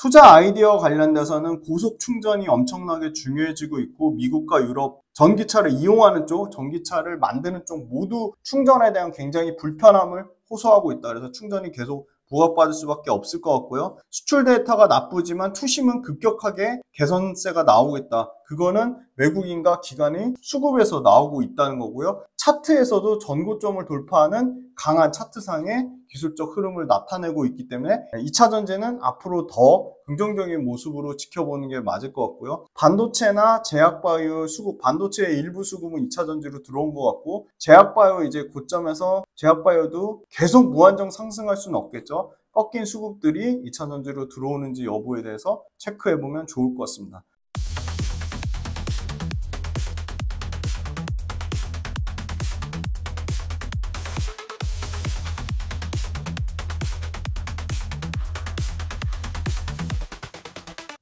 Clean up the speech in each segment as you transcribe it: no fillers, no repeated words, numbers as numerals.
투자 아이디어 관련돼서는 고속 충전이 엄청나게 중요해지고 있고, 미국과 유럽 전기차를 이용하는 쪽, 전기차를 만드는 쪽 모두 충전에 대한 굉장히 불편함을 호소하고 있다. 그래서 충전이 계속 부각받을 수밖에 없을 것 같고요. 수출 데이터가 나쁘지만 투심은 급격하게 개선세가 나오겠다. 그거는 외국인과 기관이 수급에서 나오고 있다는 거고요. 차트에서도 전고점을 돌파하는 강한 차트상의 기술적 흐름을 나타내고 있기 때문에 2차 전지는 앞으로 더 긍정적인 모습으로 지켜보는 게 맞을 것 같고요. 반도체나 제약바이오 수급, 반도체의 일부 수급은 2차 전지로 들어온 것 같고, 제약바이오 이제 고점에서 제약바이오도 계속 무한정 상승할 수는 없겠죠. 꺾인 수급들이 2차 전지로 들어오는지 여부에 대해서 체크해보면 좋을 것 같습니다.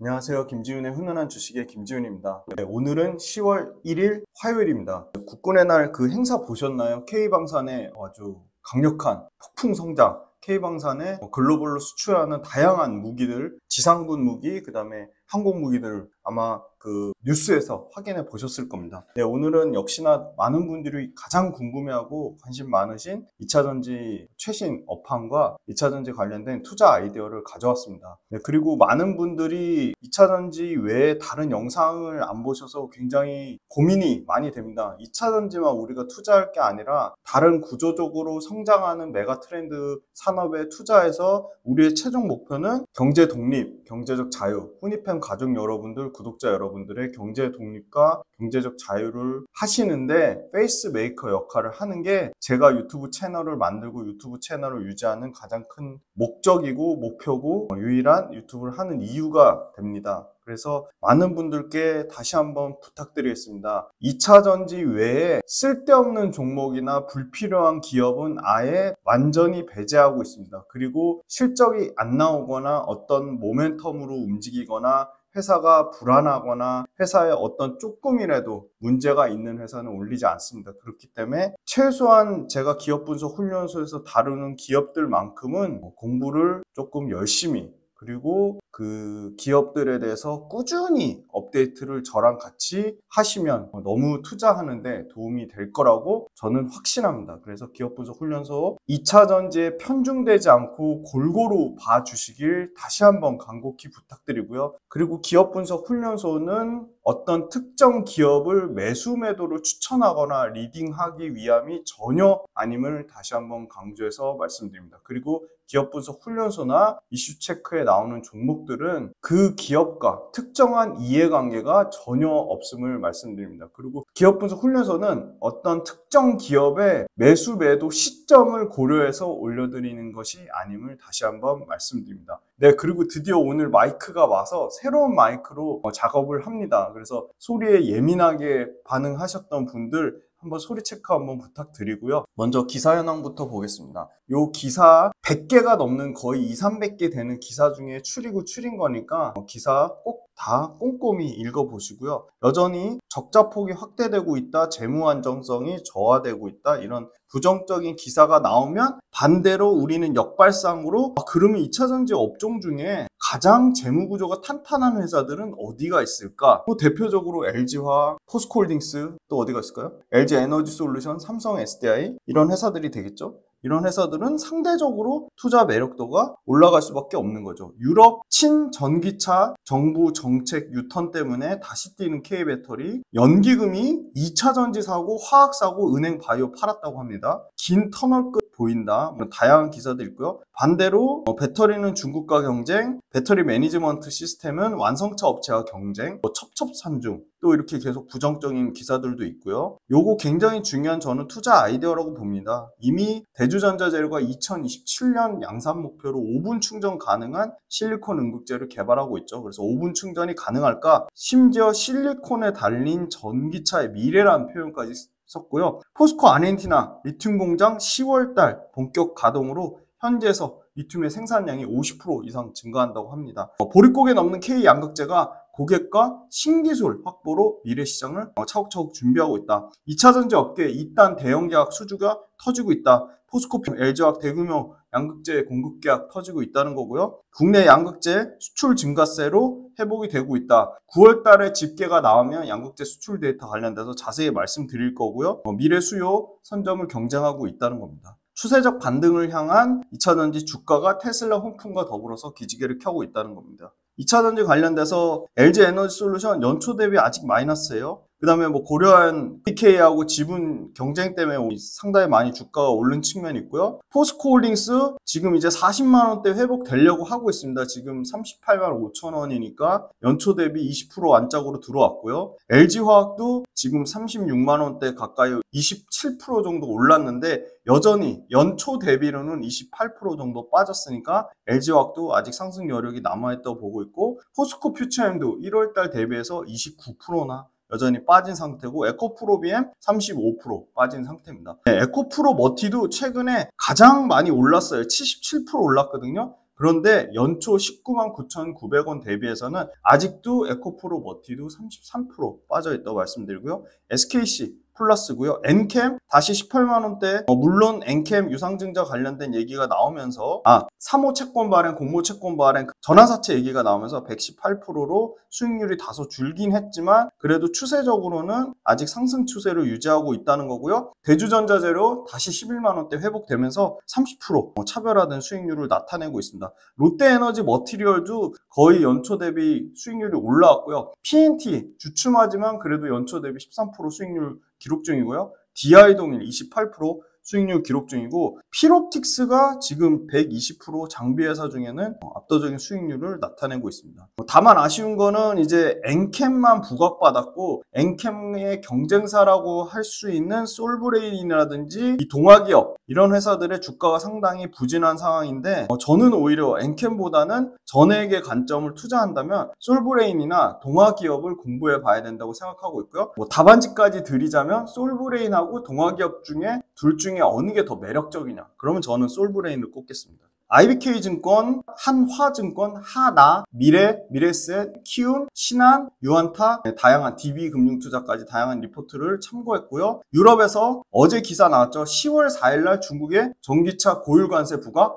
안녕하세요. 김지훈의 훈훈한 주식의 김지훈입니다. 네, 오늘은 10월 1일 화요일입니다. 국군의 날 그 행사 보셨나요? K방산의 아주 강력한 폭풍 성장, K방산에 글로벌로 수출하는 다양한 무기들, 지상군 무기, 그 다음에 항공 무기들 아마 그 뉴스에서 확인해 보셨을 겁니다. 네, 오늘은 역시나 많은 분들이 가장 궁금해하고 관심 많으신 2차전지 최신 업황과 2차전지 관련된 투자 아이디어를 가져왔습니다. 네, 그리고 많은 분들이 2차전지 외에 다른 영상을 안 보셔서 굉장히 고민이 많이 됩니다. 2차전지만 우리가 투자할 게 아니라 다른 구조적으로 성장하는 메가 트렌드 산업에 투자해서 우리의 최종 목표는 경제 독립, 경제적 자유, 훈이팸 가족 여러분들, 구독자 여러분들의 경제 독립과 경제적 자유를 하시는데 페이스 메이커 역할을 하는 게 제가 유튜브 채널을 만들고 유튜브 채널을 유지하는 가장 큰 목적이고 목표고 유일한 유튜브를 하는 이유가 됩니다. 그래서 많은 분들께 다시 한번 부탁드리겠습니다. 2차 전지 외에 쓸데없는 종목이나 불필요한 기업은 아예 완전히 배제하고 있습니다. 그리고 실적이 안 나오거나 어떤 모멘텀으로 움직이거나 회사가 불안하거나 회사에 어떤 조금이라도 문제가 있는 회사는 올리지 않습니다. 그렇기 때문에 최소한 제가 기업 분석 훈련소에서 다루는 기업들만큼은 공부를 조금 열심히, 그리고 그 기업들에 대해서 꾸준히 업데이트를 저랑 같이 하시면 너무 투자하는데 도움이 될 거라고 저는 확신합니다. 그래서 기업분석 훈련소 2차 전지에 편중되지 않고 골고루 봐주시길 다시 한번 간곡히 부탁드리고요. 그리고 기업분석 훈련소는 어떤 특정 기업을 매수 매도로 추천하거나 리딩하기 위함이 전혀 아님을 다시 한번 강조해서 말씀드립니다. 그리고 기업분석 훈련소나 이슈 체크에 나오는 종목들은 그 기업과 특정한 이해관계가 전혀 없음을 말씀드립니다. 그리고 기업분석 훈련소는 어떤 특정 기업의 매수 매도 시점을 고려해서 올려드리는 것이 아님을 다시 한번 말씀드립니다. 네, 그리고 드디어 오늘 마이크가 와서 새로운 마이크로 작업을 합니다. 그래서 소리에 예민하게 반응하셨던 분들 한번 소리 체크 한번 부탁드리고요. 먼저 기사 현황부터 보겠습니다. 요 기사 100개가 넘는 거의 200~300개 되는 기사 중에 추리고 추린 거니까 기사 꼭 다 꼼꼼히 읽어보시고요. 여전히 적자폭이 확대되고 있다, 재무 안정성이 저하되고 있다, 이런 부정적인 기사가 나오면 반대로 우리는 역발상으로 그러면 2차전지 업종 중에 가장 재무구조가 탄탄한 회사들은 어디가 있을까? 또 대표적으로 LG화학, 포스코홀딩스, 또 어디가 있을까요? LG에너지솔루션, 삼성 SDI 이런 회사들이 되겠죠? 이런 회사들은 상대적으로 투자 매력도가 올라갈 수밖에 없는 거죠. 유럽 친전기차 정부 정책 유턴 때문에 다시 뛰는 K배터리, 연기금이 2차 전지 사고, 화학 사고, 은행 바이오 팔았다고 합니다. 긴 터널 끝 보인다. 다양한 기사들 있고요. 반대로 배터리는 중국과 경쟁, 배터리 매니지먼트 시스템은 완성차 업체와 경쟁, 첩첩산중, 또 이렇게 계속 부정적인 기사들도 있고요. 요거 굉장히 중요한 저는 투자 아이디어라고 봅니다. 이미 대주전자재료가 2027년 양산 목표로 5분 충전 가능한 실리콘 응급제를 개발하고 있죠. 그래서 5분 충전이 가능할까? 심지어 실리콘에 달린 전기차의 미래라는 표현까지 썼고요. 포스코 아르헨티나 리튬 공장 10월달 본격 가동으로 현지에서 리튬의 생산량이 50% 이상 증가한다고 합니다. 보릿고개 넘는 K 양극재가 고객과 신기술 확보로 미래 시장을 차곡차곡 준비하고 있다. 2차전지 업계에 이딴 대형 계약 수주가 터지고 있다. 포스코, LG화학 대규모 양극재 공급 계약 터지고 있다는 거고요. 국내 양극재 수출 증가세로 회복이 되고 있다. 9월 달에 집계가 나오면 양극재 수출 데이터 관련돼서 자세히 말씀드릴 거고요. 미래 수요 선점을 경쟁하고 있다는 겁니다. 추세적 반등을 향한 2차전지 주가가 테슬라, 홍풍과 더불어서 기지개를 켜고 있다는 겁니다. 2차전지 관련돼서 LG에너지솔루션 연초 대비 아직 마이너스예요. 그 다음에 고려한 BK하고 지분 경쟁 때문에 상당히 많이 주가가 오른 측면이 있고요. 포스코홀딩스 지금 이제 40만원대 회복되려고 하고 있습니다. 지금 38만 5천 원이니까 연초 대비 20% 안짝으로 들어왔고요. LG화학도 지금 36만원대 가까이 27% 정도 올랐는데 여전히 연초 대비로는 28% 정도 빠졌으니까 LG화학도 아직 상승 여력이 남아있다고 보고 있고, 포스코 퓨처엠도 1월달 대비해서 29%나 여전히 빠진 상태고, 에코프로비엠 35% 빠진 상태입니다. 에코프로 머티도 최근에 가장 많이 올랐어요. 77% 올랐거든요. 그런데 연초 19만 9,900원 대비해서는 아직도 에코프로 머티도 33% 빠져있다고 말씀드리고요. SKC 플러스고요. 엔캠 다시 18만원대. 물론 엔캠 유상증자 관련된 얘기가 나오면서 3호 채권 발행, 공모 채권 발행, 전환사채 얘기가 나오면서 118%로 수익률이 다소 줄긴 했지만 그래도 추세적으로는 아직 상승 추세를 유지하고 있다는 거고요. 대주전자재료 다시 11만원대 회복되면서 30% 차별화된 수익률을 나타내고 있습니다. 롯데에너지 머티리얼도 거의 연초 대비 수익률이 올라왔고요. PNT 주춤하지만 그래도 연초 대비 13% 수익률 기록 중이고요. DI동일 28% 수익률 기록 중이고, 필옵틱스가 지금 120% 장비 회사 중에는 압도적인 수익률을 나타내고 있습니다. 다만 아쉬운 거는 이제 엔캠만 부각받았고, 엔캠의 경쟁사라고 할 수 있는 솔브레인이라든지 이 동아기업 이런 회사들의 주가가 상당히 부진한 상황인데, 저는 오히려 엔캠보다는 전액의 관점을 투자한다면 솔브레인이나 동아기업을 공부해 봐야 된다고 생각하고 있고요. 답안지까지 드리자면 솔브레인하고 동아기업 중에 둘 중에 어느 게 더 매력적이냐? 그러면 저는 솔브레인을 꼽겠습니다. IBK증권, 한화증권, 하나, 미래에셋, 키움, 신한, 유한타, 다양한 DB금융투자까지 다양한 리포트를 참고했고요. 유럽에서 어제 기사 나왔죠. 10월 4일날 중국의 전기차 고율관세 부과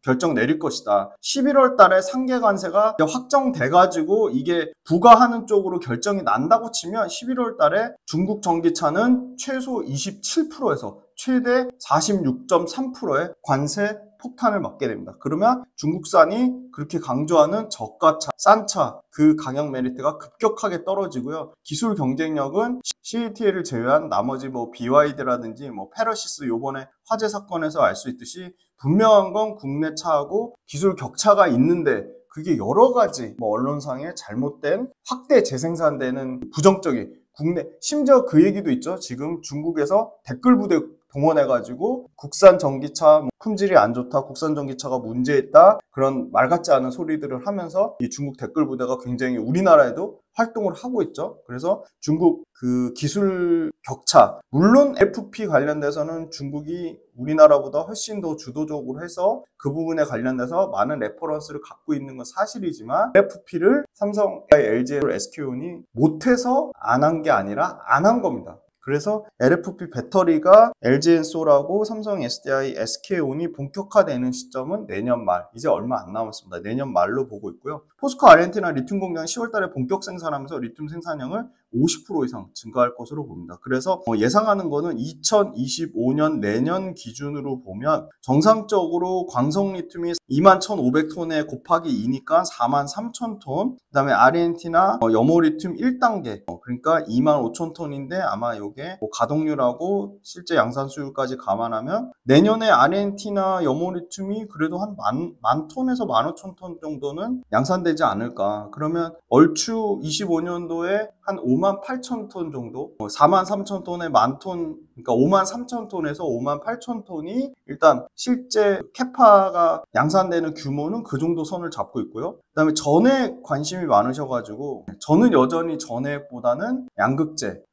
결정 내릴 것이다. 11월 달에 상계 관세가 확정돼가지고 이게 부과하는 쪽으로 결정이 난다고 치면 11월 달에 중국 전기차는 최소 27%에서 최대 46.3%의 관세 폭탄을 맞게 됩니다. 그러면 중국산이 그렇게 강조하는 저가차, 싼 차, 그 가격 메리트가 급격하게 떨어지고요. 기술 경쟁력은 CATL을 제외한 나머지 BYD라든지 페러시스 요번에 화재 사건에서 알 수 있듯이 분명한 건 국내 차하고 기술 격차가 있는데 그게 여러 가지 언론상에 잘못된 확대 재생산되는 부정적인 국내, 심지어 그 얘기도 있죠. 지금 중국에서 댓글 부대 동원해가지고 국산 전기차 품질이 안 좋다, 국산 전기차가 문제 있다, 그런 말 같지 않은 소리들을 하면서 이 중국 댓글 부대가 굉장히 우리나라에도 활동을 하고 있죠. 그래서 중국 그 기술 격차, 물론 FP 관련돼서는 중국이 우리나라보다 훨씬 더 주도적으로 해서 그 부분에 관련돼서 많은 레퍼런스를 갖고 있는 건 사실이지만 FP를 삼성, LG, SK온이 못해서 안 한 게 아니라 안 한 겁니다. 그래서 LFP 배터리가 LG엔솔하고 삼성 SDI, SK온이 본격화되는 시점은 내년 말, 이제 얼마 안 남았습니다. 내년 말로 보고 있고요. 포스코 아르헨티나 리튬 공장이 10월 달에 본격 생산하면서 리튬 생산량을 50% 이상 증가할 것으로 봅니다. 그래서 예상하는 거는 2025년 내년 기준으로 보면 정상적으로 광석 리튬이 21,500톤에 곱하기 2니까 43,000톤, 그 다음에 아르헨티나 염호 리튬 1단계, 그러니까 25,000톤인데 아마 이게 가동률하고 실제 양산 수율까지 감안하면 내년에 아르헨티나 염호 리튬이 그래도 한 만 톤에서 15,000톤 정도는 양산되지 않을까. 그러면 얼추 25년도에 한 58,000톤 정도, 43,000톤에 만 톤, 그러니까 53,000톤에서 58,000톤이 일단 실제 캐파가 양산되는 규모는 그 정도 선을 잡고 있고요. 그 다음에 전액 관심이 많으셔가지고 저는 여전히 전액보다는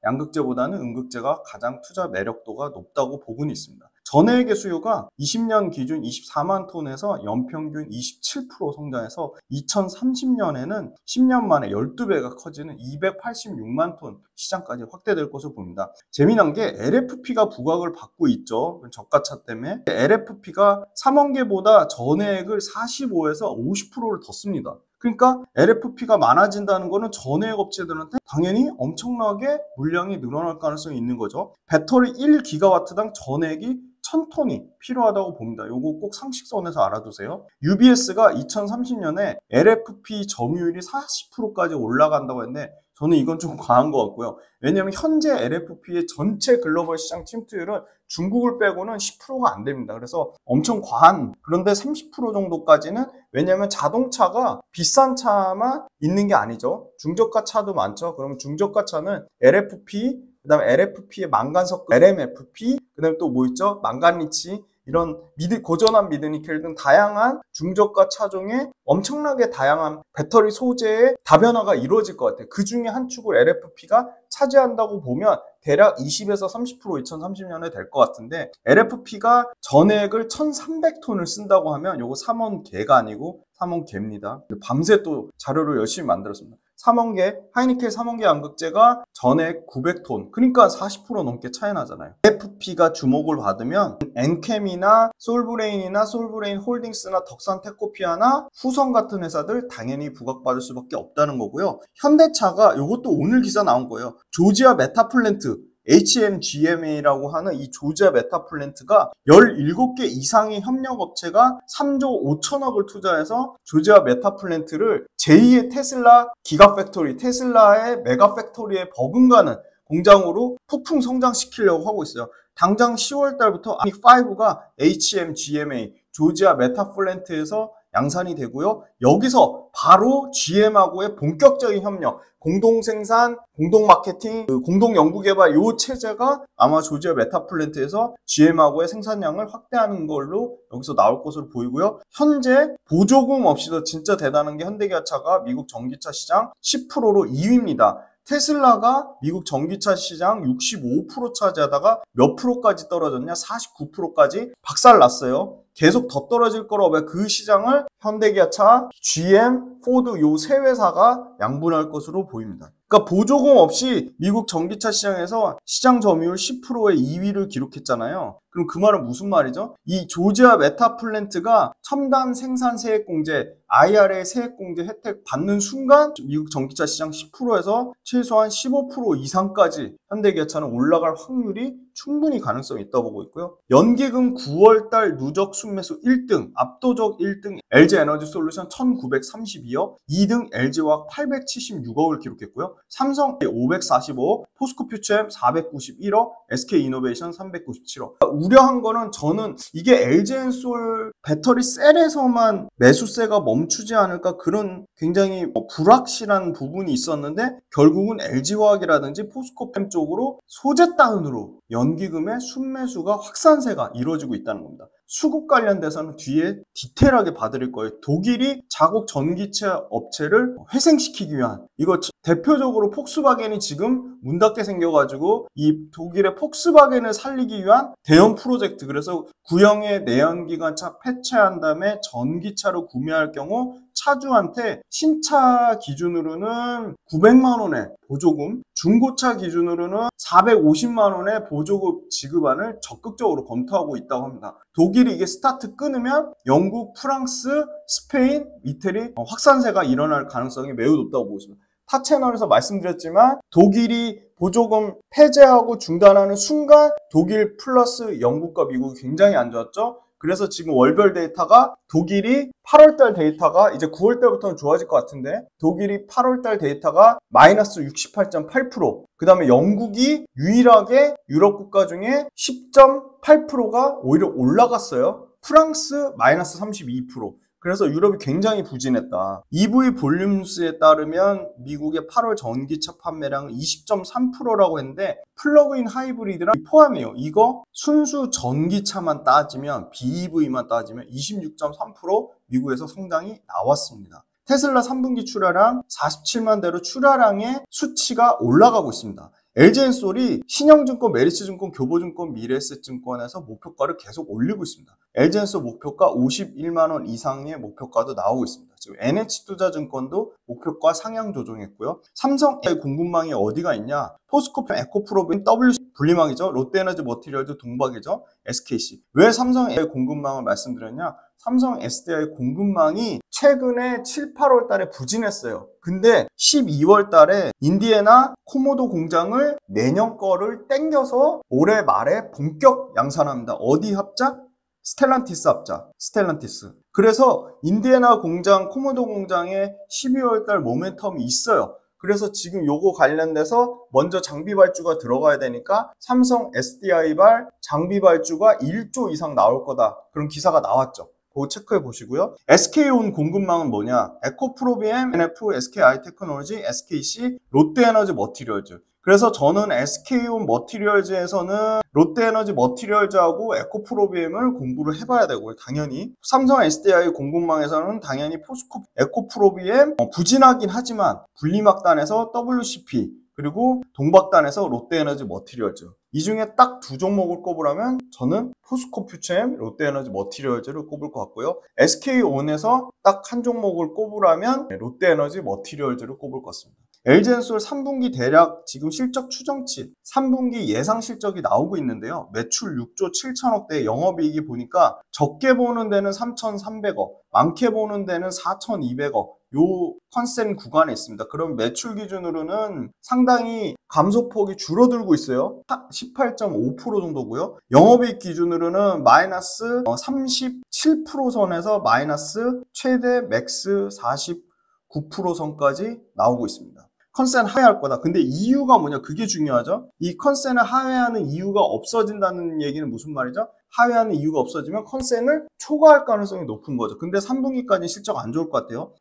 양극재보다는 음극재가 가장 투자 매력도가 높다고 보고는 있습니다. 전해액의 수요가 20년 기준 24만 톤에서 연평균 27% 성장해서 2030년에는 10년 만에 12배가 커지는 286만 톤 시장까지 확대될 것으로 보입니다. 재미난 게 LFP가 부각을 받고 있죠. 저가차 때문에. LFP가 3원계보다 전해액을 45에서 50%를 더 씁니다. 그러니까 LFP가 많아진다는 거는 전해액 업체들한테 당연히 엄청나게 물량이 늘어날 가능성이 있는 거죠. 배터리 1기가와트당 전해액이 1000톤이 필요하다고 봅니다. 요거 꼭 상식선에서 알아두세요. UBS가 2030년에 LFP 점유율이 40%까지 올라간다고 했는데 저는 이건 좀 과한 것 같고요. 왜냐하면 현재 LFP의 전체 글로벌 시장 침투율은 중국을 빼고는 10%가 안 됩니다. 그래서 엄청 과한, 그런데 30% 정도까지는, 왜냐하면 자동차가 비싼 차만 있는 게 아니죠. 중저가 차도 많죠. 그러면 중저가 차는 LFP, 그 다음에 LFP의 망간석 LMFP, 그 다음에 또 뭐 있죠? 망간리치, 이런 고전한 미드니켈 등 다양한 중저가 차종에 엄청나게 다양한 배터리 소재의 다변화가 이루어질 것 같아요. 그 중에 한 축을 LFP가 차지한다고 보면 대략 20에서 30% 2030년에 될 것 같은데, LFP가 전액을 1300톤을 쓴다고 하면 요거 3원계가 아니고 3원계입니다. 밤새 또 자료를 열심히 만들었습니다. 3원계, 하이니켈 3원계 양극재가 전액 900톤, 그러니까 40% 넘게 차이 나잖아요. LFP가 주목을 받으면 엔캠이나 솔브레인이나 솔브레인 홀딩스나 덕산 테코피아나 후성 같은 회사들 당연히 부각받을 수밖에 없다는 거고요. 현대차가, 이것도 오늘 기사 나온 거예요. 조지아 메타플랜트 HMGMA라고 하는 이 조지아 메타플랜트가 17개 이상의 협력업체가 3조 5천억을 투자해서 조지아 메타플랜트를 제2의 테슬라 기가팩토리, 테슬라의 메가팩토리에 버금가는 공장으로 폭풍 성장시키려고 하고 있어요. 당장 10월 달부터 아미5가 HMGMA 조지아 메타플랜트에서 양산이 되고요. 여기서 바로 GM하고의 본격적인 협력, 공동 생산, 공동 마케팅, 공동 연구개발 이 체제가 아마 조지아 메타플랜트에서 GM하고의 생산량을 확대하는 걸로 여기서 나올 것으로 보이고요. 현재 보조금 없이도 진짜 대단한 게 현대기아차가 미국 전기차 시장 10%로 2위입니다. 테슬라가 미국 전기차 시장 65% 차지하다가 몇 프로까지 떨어졌냐? 49%까지 박살났어요. 계속 더 떨어질 거라고 왜 그 시장을 현대기아차, GM, 포드 요 세 회사가 양분할 것으로 보입니다. 그러니까 보조금 없이 미국 전기차 시장에서 시장 점유율 10%의 2위를 기록했잖아요. 그럼 그 말은 무슨 말이죠? 이 조지아 메타플랜트가 첨단 생산 세액공제, IRA 세액공제 혜택 받는 순간 미국 전기차 시장 10%에서 최소한 15% 이상까지 현대기아차는 올라갈 확률이 충분히 가능성이 있다고 보고 있고요. 연기금 9월달 누적 순매수 1등, 압도적 1등 LG에너지솔루션 1932억, 2등 LG화학 876억을 기록했고요. 삼성 545억, 포스코퓨처엠 491억, SK이노베이션 397억. 우려한 거는 저는 이게 LG엔솔 배터리 셀에서만 매수세가 멈추지 않을까, 그런 굉장히 불확실한 부분이 있었는데 결국은 LG화학이라든지 포스코펜 쪽으로 소재 다운으로 연기금의 순매수가 확산세가 이루어지고 있다는 겁니다. 수급 관련돼서는 뒤에 디테일하게 봐드릴 거예요. 독일이 자국 전기체 업체를 회생시키기 위한, 이거 대표적으로 폭스바겐이 지금 문 닫게 생겨가지고 이 독일의 폭스바겐을 살리기 위한 대형 프로젝트, 그래서 구형의 내연기관차 폐차한 다음에 전기차로 구매할 경우 차주한테 신차 기준으로는 900만 원의 보조금, 중고차 기준으로는 450만 원의 보조금 지급안을 적극적으로 검토하고 있다고 합니다. 독일이 이게 스타트 끊으면 영국, 프랑스, 스페인, 이태리 확산세가 일어날 가능성이 매우 높다고 보고 있습니다. 타 채널에서 말씀드렸지만 독일이 보조금 폐지하고 중단하는 순간 독일 플러스 영국과 미국이 굉장히 안 좋았죠. 그래서 지금 월별 데이터가 독일이 8월달 데이터가 이제 9월달부터는 좋아질 것 같은데, 독일이 8월달 데이터가 마이너스 68.8%, 그 다음에 영국이 유일하게 유럽 국가 중에 10.8%가 오히려 올라갔어요. 프랑스 마이너스 32%. 그래서 유럽이 굉장히 부진했다. EV 볼륨스에 따르면 미국의 8월 전기차 판매량은 20.3%라고 했는데 플러그인 하이브리드랑 포함해요. 이거 순수 전기차만 따지면, BEV만 따지면 26.3% 미국에서 성장이 나왔습니다. 테슬라 3분기 출하량 47만 대로 출하량의 수치가 올라가고 있습니다. LG엔솔이 신영증권, 메리츠증권, 교보증권, 미래에셋증권에서 목표가를 계속 올리고 있습니다. LG엔솔 목표가 51만원 이상의 목표가도 나오고 있습니다. 지금 NH투자증권도 목표가 상향 조정했고요. 삼성 AI 공급망이 어디가 있냐? 포스코프, 에코프로빈, WC 분리망이죠. 롯데에너지 머티리얼즈, 동박이죠. SKC. 왜 삼성 AI 공급망을 말씀드렸냐? 삼성 SDI 공급망이 최근에 7, 8월 달에 부진했어요. 근데 12월 달에 인디애나 코모도 공장을 내년 거를 땡겨서 올해 말에 본격 양산합니다. 어디 합작? 스텔란티스 합작. 스텔란티스. 그래서 인디애나 공장, 코모도 공장에 12월 달 모멘텀이 있어요. 그래서 지금 요거 관련돼서 먼저 장비 발주가 들어가야 되니까 삼성 SDI발 장비 발주가 1조 이상 나올 거다. 그런 기사가 나왔죠. 그거 체크해 보시고요. SK온 공급망은 뭐냐? 에코프로비엠, NF, SKI테크놀로지, SKC, 롯데에너지 머티리얼즈. 그래서 저는 SK온 머티리얼즈에서는 롯데에너지 머티리얼즈하고 에코프로비엠을 공부를 해봐야 되고요. 당연히 삼성 SDI 공급망에서는 당연히 포스코, 에코프로비엠 부진하긴 하지만 분리막단에서 WCP 그리고 동박단에서 롯데에너지 머티리얼즈. 이 중에 딱 두 종목을 꼽으라면 저는 포스코 퓨처엠, 롯데에너지 머티리얼즈를 꼽을 것 같고요. SK온에서 딱 한 종목을 꼽으라면 롯데에너지 머티리얼즈를 꼽을 것 같습니다. LG엔솔 3분기 대략 지금 실적 추정치 3분기 예상 실적이 나오고 있는데요. 매출 6조 7천억대, 영업이익이 보니까 적게 보는 데는 3,300억, 많게 보는 데는 4,200억 요 컨센 구간에 있습니다. 그럼 매출 기준으로는 상당히 감소폭이 줄어들고 있어요. 18.5% 정도고요. 영업이익 기준으로는 마이너스 37% 선에서 마이너스 최대 맥스 49% 선까지 나오고 있습니다. 컨센 하회할 거다. 근데 이유가 뭐냐? 그게 중요하죠. 이 컨센을 하회하는 이유가 없어진다는 얘기는 무슨 말이죠? 하회하는 이유가 없어지면 컨센을 초과할 가능성이 높은 거죠. 근데 3분기까지 실적 안 좋을 것 같아요.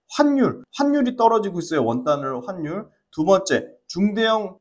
환율이 떨어지고 있어요. 원단으로 환율. 두 번째, 중대형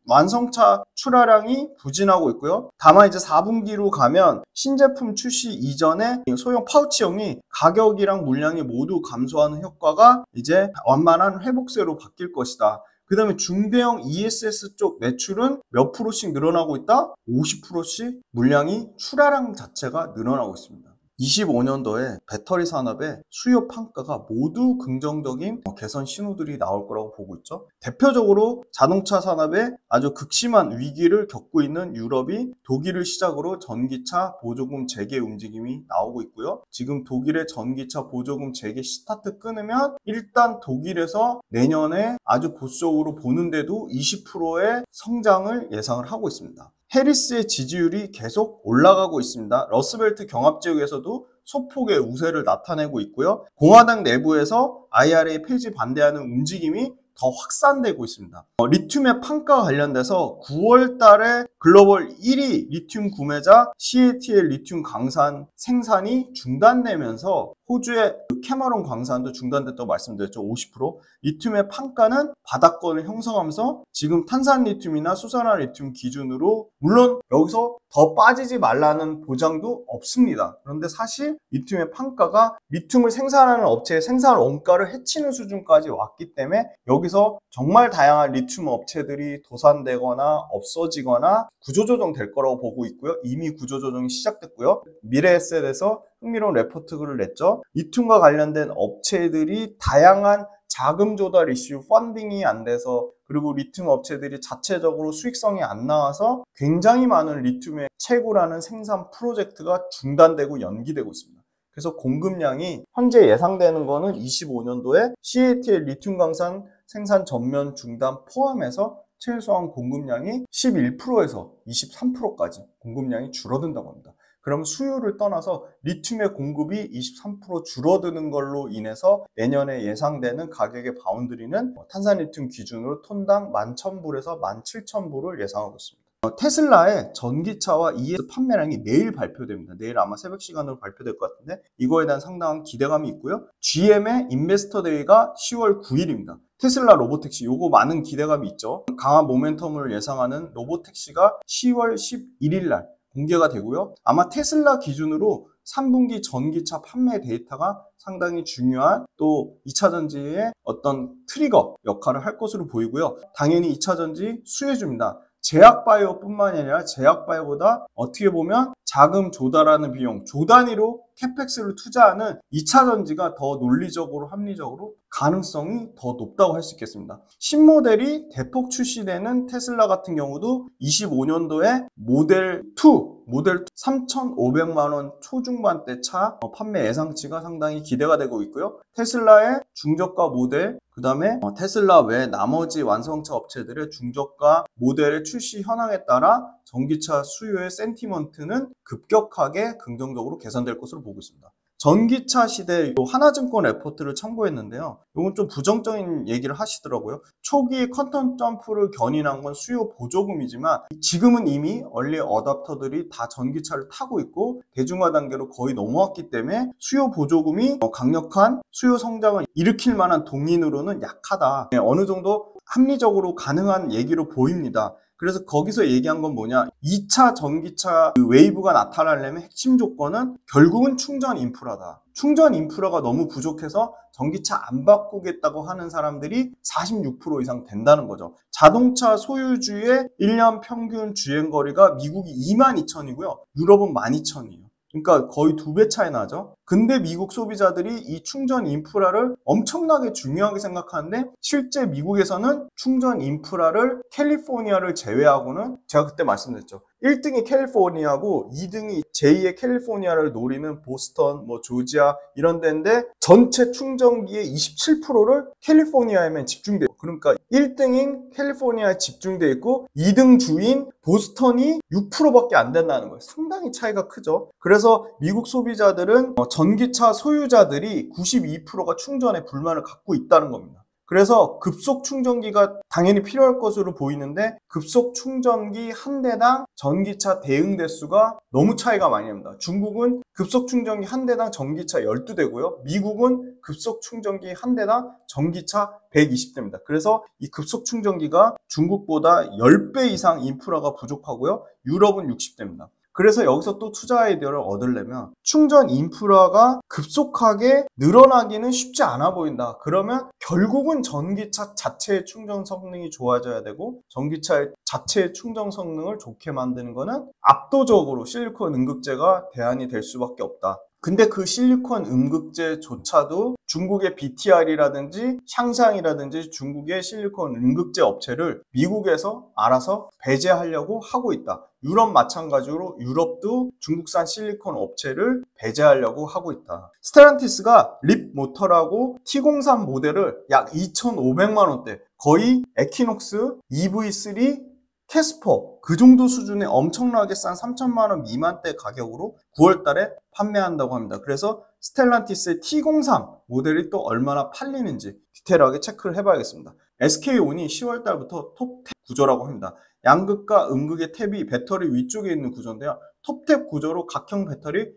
완성차 출하량이 부진하고 있고요. 다만 이제 4분기로 가면 신제품 출시 이전에 소형 파우치형이 가격이랑 물량이 모두 감소하는 효과가 이제 완만한 회복세로 바뀔 것이다. 그 다음에 중대형 ESS 쪽 매출은 몇 프로씩 늘어나고 있다? 50%씩 물량이 출하량 자체가 늘어나고 있습니다. 25년도에 배터리 산업의 수요 판가가 모두 긍정적인 개선 신호들이 나올 거라고 보고 있죠. 대표적으로 자동차 산업에 아주 극심한 위기를 겪고 있는 유럽이 독일을 시작으로 전기차 보조금 재개 움직임이 나오고 있고요. 지금 독일의 전기차 보조금 재개 스타트 끊으면 일단 독일에서 내년에 아주 보수적으로 보는데도 20%의 성장을 예상을 하고 있습니다. 해리스의 지지율이 계속 올라가고 있습니다. 러스벨트 경합지역에서도 소폭의 우세를 나타내고 있고요. 공화당 내부에서 IRA 폐지 반대하는 움직임이 더 확산되고 있습니다. 리튬의 판가 관련돼서 9월 달에 글로벌 1위 리튬 구매자 CATL 리튬 강산 생산이 중단되면서 호주의 캐마론 광산도 중단됐다고 말씀드렸죠. 50%. 리튬의 판가는 바닥권을 형성하면서 지금 탄산 리튬이나 수산화 리튬 기준으로 물론 여기서 더 빠지지 말라는 보장도 없습니다. 그런데 사실 리튬의 판가가 리튬을 생산하는 업체의 생산 원가를 해치는 수준까지 왔기 때문에 여기서 정말 다양한 리튬 업체들이 도산되거나 없어지거나 구조조정 될 거라고 보고 있고요. 이미 구조조정이 시작됐고요. 미래에셋에서 흥미로운 레포트를 냈죠. 리튬과 관련된 업체들이 다양한 자금 조달 이슈, 펀딩이 안 돼서 그리고 리튬 업체들이 자체적으로 수익성이 안 나와서 굉장히 많은 리튬의 채굴하는 생산 프로젝트가 중단되고 연기되고 있습니다. 그래서 공급량이 현재 예상되는 거는 25년도에 CATL 리튬 강산 생산 전면 중단 포함해서 최소한 공급량이 11%에서 23%까지 공급량이 줄어든다고 합니다. 그럼 수요를 떠나서 리튬의 공급이 23% 줄어드는 걸로 인해서 내년에 예상되는 가격의 바운드리는 탄산리튬 기준으로 톤당 11,000불에서 17,000불을 예상하고 있습니다. 테슬라의 전기차와 ES 판매량이 내일 발표됩니다. 내일 아마 새벽 시간으로 발표될 것 같은데 이거에 대한 상당한 기대감이 있고요. GM의 인베스터 데이가 10월 9일입니다. 테슬라 로보택시 요거 많은 기대감이 있죠. 강한 모멘텀을 예상하는 로보택시가 10월 11일 날 공개가 되고요. 아마 테슬라 기준으로 3분기 전기차 판매 데이터가 상당히 중요한 또 2차전지의 어떤 트리거 역할을 할 것으로 보이고요. 당연히 2차전지 수혜주입니다. 제약바이오뿐만이 아니라 제약바이오보다 어떻게 보면 자금 조달하는 비용, 조 단위로 캐펙스를 투자하는 2차전지가 더 논리적으로 합리적으로 가능성이 더 높다고 할 수 있겠습니다. 신모델이 대폭 출시되는 테슬라 같은 경우도 25년도에 모델 3,500만 원 초중반대 차 판매 예상치가 상당히 기대가 되고 있고요. 테슬라의 중저가 모델, 그 다음에 테슬라 외 나머지 완성차 업체들의 중저가 모델의 출시 현황에 따라 전기차 수요의 센티먼트는 급격하게 긍정적으로 개선될 것으로 보고 있습니다. 전기차 시대 하나증권 레포트를 참고했는데요. 이건 좀 부정적인 얘기를 하시더라고요. 초기 컨텀 점프를 견인한 건 수요 보조금이지만 지금은 이미 얼리 어답터들이 다 전기차를 타고 있고 대중화 단계로 거의 넘어왔기 때문에 수요 보조금이 강력한 수요 성장을 일으킬 만한 동인으로는 약하다. 어느 정도 합리적으로 가능한 얘기로 보입니다. 그래서 거기서 얘기한 건 뭐냐, 2차 전기차 웨이브가 나타나려면 핵심 조건은 결국은 충전 인프라다. 충전 인프라가 너무 부족해서 전기차 안 바꾸겠다고 하는 사람들이 46% 이상 된다는 거죠. 자동차 소유주의 1년 평균 주행거리가 미국이 22,000이고요. 유럽은 12,000이에요. 그러니까 거의 2배 차이 나죠. 근데 미국 소비자들이 이 충전 인프라를 엄청나게 중요하게 생각하는데 실제 미국에서는 충전 인프라를 캘리포니아를 제외하고는 제가 그때 말씀드렸죠. 1등이 캘리포니아고 2등이 제2의 캘리포니아를 노리는 보스턴, 조지아 이런 데인데 전체 충전기의 27%를 캘리포니아에만 집중돼요. 그러니까 1등인 캘리포니아에 집중돼 있고 2등 주인 보스턴이 6%밖에 안 된다는 거예요. 상당히 차이가 크죠. 그래서 미국 소비자들은 전기차 소유자들이 92%가 충전에 불만을 갖고 있다는 겁니다. 그래서 급속 충전기가 당연히 필요할 것으로 보이는데 급속 충전기 한 대당 전기차 대응 대수가 너무 차이가 많이 납니다. 중국은 급속 충전기 한 대당 전기차 12대고요. 미국은 급속 충전기 한 대당 전기차 120대입니다. 그래서 이 급속 충전기가 중국보다 10배 이상 인프라가 부족하고요. 유럽은 60대입니다. 그래서 여기서 또 투자 아이디어를 얻으려면 충전 인프라가 급속하게 늘어나기는 쉽지 않아 보인다. 그러면 결국은 전기차 자체의 충전 성능이 좋아져야 되고 전기차 자체의 충전 성능을 좋게 만드는 것은 압도적으로 실리콘 음극재가 대안이 될 수밖에 없다. 근데 그 실리콘 음극재조차도 중국의 BTR이라든지 샹샹이라든지 중국의 실리콘 음극재 업체를 미국에서 알아서 배제하려고 하고 있다. 유럽 마찬가지로 유럽도 중국산 실리콘 업체를 배제하려고 하고 있다. 스텔란티스가 립 모터라고 T03 모델을 약 2,500만 원대, 거의 에퀴녹스, EV3, 캐스퍼 그 정도 수준의 엄청나게 싼 3천만 원 미만대 가격으로 9월 달에 판매한다고 합니다. 그래서 스텔란티스의 T03 모델이 또 얼마나 팔리는지 디테일하게 체크를 해봐야겠습니다. SK온이 10월 달부터 톱탭 구조라고 합니다. 양극과 음극의 탭이 배터리 위쪽에 있는 구조인데요. 톱탭 구조로 각형 배터리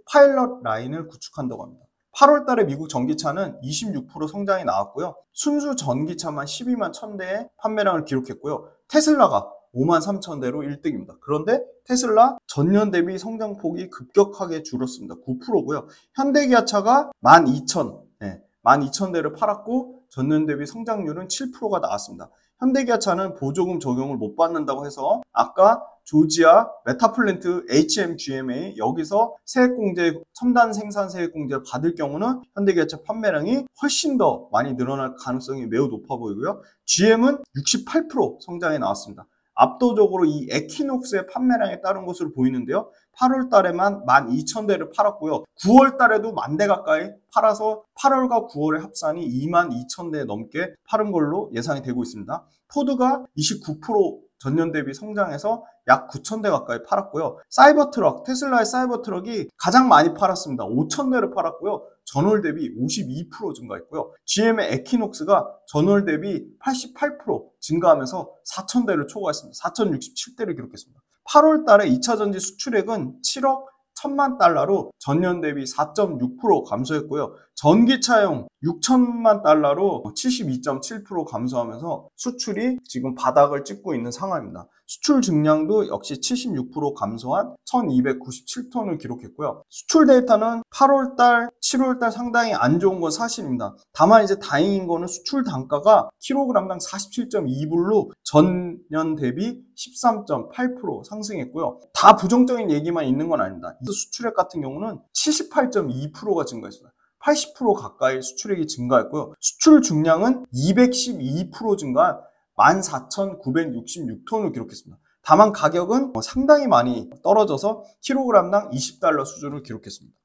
파일럿 라인을 구축한다고 합니다. 8월 달에 미국 전기차는 26% 성장이 나왔고요. 순수 전기차만 12만 1000대의 판매량을 기록했고요. 테슬라가 5만 3000대로 1등입니다. 그런데 테슬라 전년 대비 성장폭이 급격하게 줄었습니다. 9%고요. 현대기아차가 12,000대를 팔았고 전년 대비 성장률은 7%가 나왔습니다. 현대기아차는 보조금 적용을 못 받는다고 해서 아까 조지아 메타플랜트 HMGMA 여기서 세액공제, 첨단 생산 세액공제를 받을 경우는 현대기아차 판매량이 훨씬 더 많이 늘어날 가능성이 매우 높아 보이고요. GM은 68% 성장이 나왔습니다. 압도적으로 이 에퀴녹스의 판매량에 따른 것으로 보이는데요. 8월 달에만 12,000대를 팔았고요. 9월 달에도 10,000대 가까이 팔아서 8월과 9월의 합산이 22,000대 넘게 팔은 걸로 예상이 되고 있습니다. 포드가 29% 전년 대비 성장해서 약 9,000대 가까이 팔았고요. 사이버트럭, 테슬라의 사이버트럭이 가장 많이 팔았습니다. 5,000대를 팔았고요. 전월 대비 52% 증가했고요. GM의 에퀴녹스가 전월 대비 88% 증가하면서 4,000대를 초과했습니다. 4,067대를 기록했습니다. 8월 달에 2차 전지 수출액은 7억 1,000만 달러로 전년 대비 4.6% 감소했고요. 전기차용 6천만 달러로 72.7% 감소하면서 수출이 지금 바닥을 찍고 있는 상황입니다. 수출 증량도 역시 76% 감소한 1297톤을 기록했고요. 수출 데이터는 8월달, 7월달 상당히 안 좋은 건 사실입니다. 다만 이제 다행인 거는 수출 단가가 킬로그램당 47.2불로 전년 대비 13.8% 상승했고요. 다 부정적인 얘기만 있는 건 아닙니다. 수출액 같은 경우는 78.2%가 증가했습니다. 80% 가까이 수출액이 증가했고요. 수출 중량은 212% 증가한 14,966톤을 기록했습니다. 다만 가격은 상당히 많이 떨어져서 킬로그램당 20달러 수준을 기록했습니다.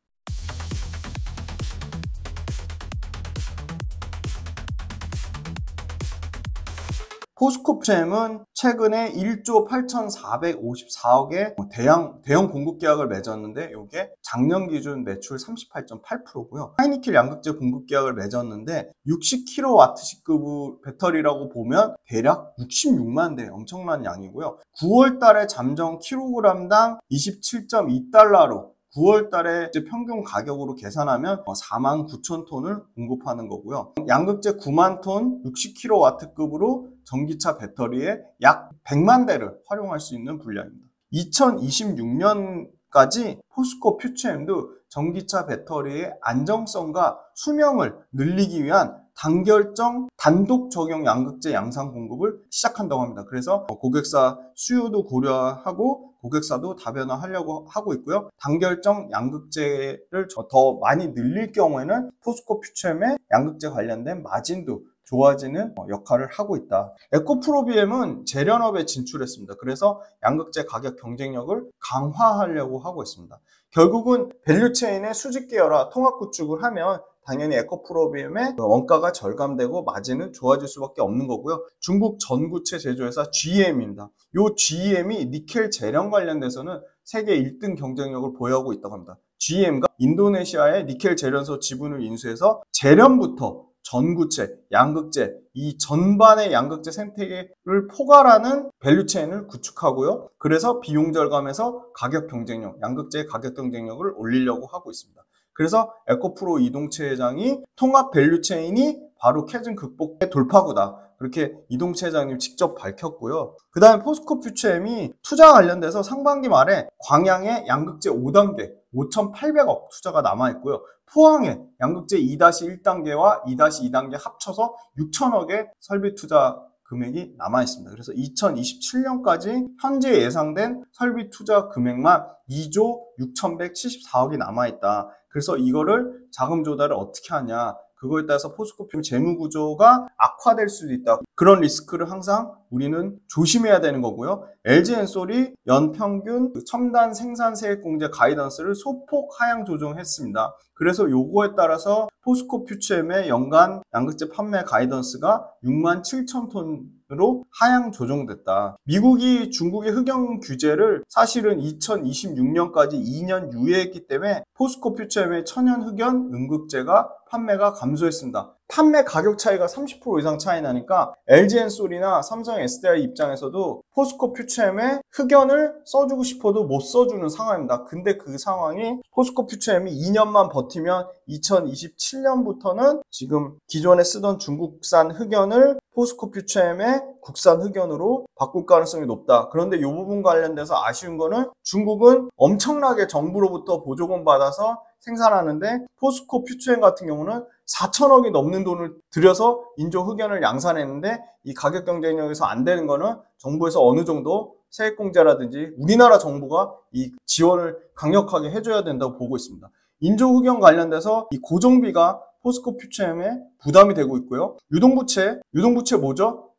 포스코 퓨처엠은 최근에 1조 8,454억의 대형 공급 계약을 맺었는데 이게 작년 기준 매출 38.8%고요. 하이니켈 양극재 공급 계약을 맺었는데 60kW급 배터리라고 보면 대략 66만 대, 엄청난 양이고요. 9월 달에 잠정 킬로그램당 27.2달러로 9월 달에 평균 가격으로 계산하면 49,000톤을 공급하는 거고요. 양극재 9만 톤 60kW급으로 전기차 배터리에 약 100만 대를 활용할 수 있는 분량입니다. 2026년까지 포스코 퓨처엠도 전기차 배터리의 안정성과 수명을 늘리기 위한 단결정 단독 적용 양극재 양산 공급을 시작한다고 합니다. 그래서 고객사 수요도 고려하고 고객사도 다변화하려고 하고 있고요. 단결정 양극재를 더 많이 늘릴 경우에는 포스코 퓨처엠의 양극재 관련된 마진도 좋아지는 역할을 하고 있다. 에코프로비엠은 재련업에 진출했습니다. 그래서 양극재 가격 경쟁력을 강화하려고 하고 있습니다. 결국은 밸류체인의 수직 계열화 통합 구축을 하면 당연히 에코프로비엠의 원가가 절감되고 마진은 좋아질 수밖에 없는 거고요. 중국 전구체 제조회사 GM입니다. 이 GM이 니켈 재련 관련돼서는 세계 1등 경쟁력을 보유하고 있다고 합니다. GM과 인도네시아의 니켈 재련소 지분을 인수해서 재련부터 전구체, 양극재, 이 전반의 양극재 생태계를 포괄하는 밸류체인을 구축하고요. 그래서 비용 절감에서 가격 경쟁력, 양극재의 가격 경쟁력을 올리려고 하고 있습니다. 그래서 에코프로 이동채 회장이 통합 밸류체인이 바로 캐즘 극복의 돌파구다. 그렇게 이동채 회장님 직접 밝혔고요. 그 다음에 포스코 퓨처엠이 투자 관련돼서 상반기 말에 광양에 양극재 5단계 5,800억 투자가 남아있고요. 포항에 양극재 2-1단계와 2-2단계 합쳐서 6천억의 설비 투자 금액이 남아있습니다. 그래서 2027년까지 현재 예상된 설비 투자 금액만 2조 6,174억이 남아있다. 그래서 이거를 자금 조달을 어떻게 하냐. 그거에 따라서 포스코 퓨처엠 재무 구조가 악화될 수도 있다. 그런 리스크를 항상 우리는 조심해야 되는 거고요. LG엔솔이 연평균 첨단 생산 세액 공제 가이던스를 소폭 하향 조정했습니다. 그래서 요거에 따라서 포스코 퓨처엠의 연간 양극재 판매 가이던스가 67,000톤으로 하향 조정됐다. 미국이 중국의 흑연 규제를 사실은 2026년까지 2년 유예했기 때문에 포스코 퓨처엠의 천연 흑연 음극재가 판매가 감소했습니다. 판매 가격 차이가 30% 이상 차이 나니까 LG엔솔이나 삼성 SDI 입장에서도 포스코 퓨처엠에 흑연을 써주고 싶어도 못 써주는 상황입니다. 근데 그 상황이 포스코 퓨처엠이 2년만 버티면 2027년부터는 지금 기존에 쓰던 중국산 흑연을 포스코 퓨처엠의 국산 흑연으로 바꿀 가능성이 높다. 그런데 이 부분 관련돼서 아쉬운 거는 중국은 엄청나게 정부로부터 보조금 받아서 생산하는데 포스코 퓨처엠 같은 경우는 4천억이 넘는 돈을 들여서 인조 흑연을 양산했는데 이 가격 경쟁력에서 안 되는 거는 정부에서 어느 정도 세액공제라든지 우리나라 정부가 이 지원을 강력하게 해줘야 된다고 보고 있습니다. 인조 흑연 관련돼서 이 고정비가 포스코 퓨처엠에 부담이 되고 있고요. 유동부채 뭐죠?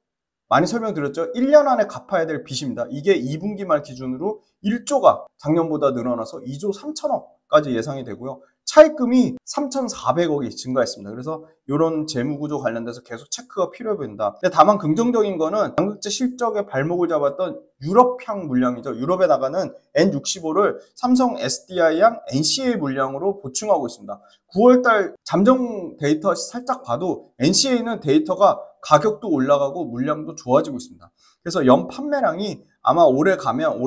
많이 설명드렸죠. 1년 안에 갚아야 될 빚입니다. 이게 2분기 말 기준으로 1조가 작년보다 늘어나서 2조 3천억까지 예상이 되고요. 차입금이 3,400억이 증가했습니다. 그래서 이런 재무구조 관련돼서 계속 체크가 필요해 보인다. 근데 다만 긍정적인 거는 양극재 실적의 발목을 잡았던 유럽향 물량이죠. 유럽에 나가는 N65를 삼성 SDI랑 NCA 물량으로 보충하고 있습니다. 9월달 잠정 데이터 살짝 봐도 NCA는 데이터가 가격도 올라가고 물량도 좋아지고 있습니다. 그래서 연 판매량이 아마 올해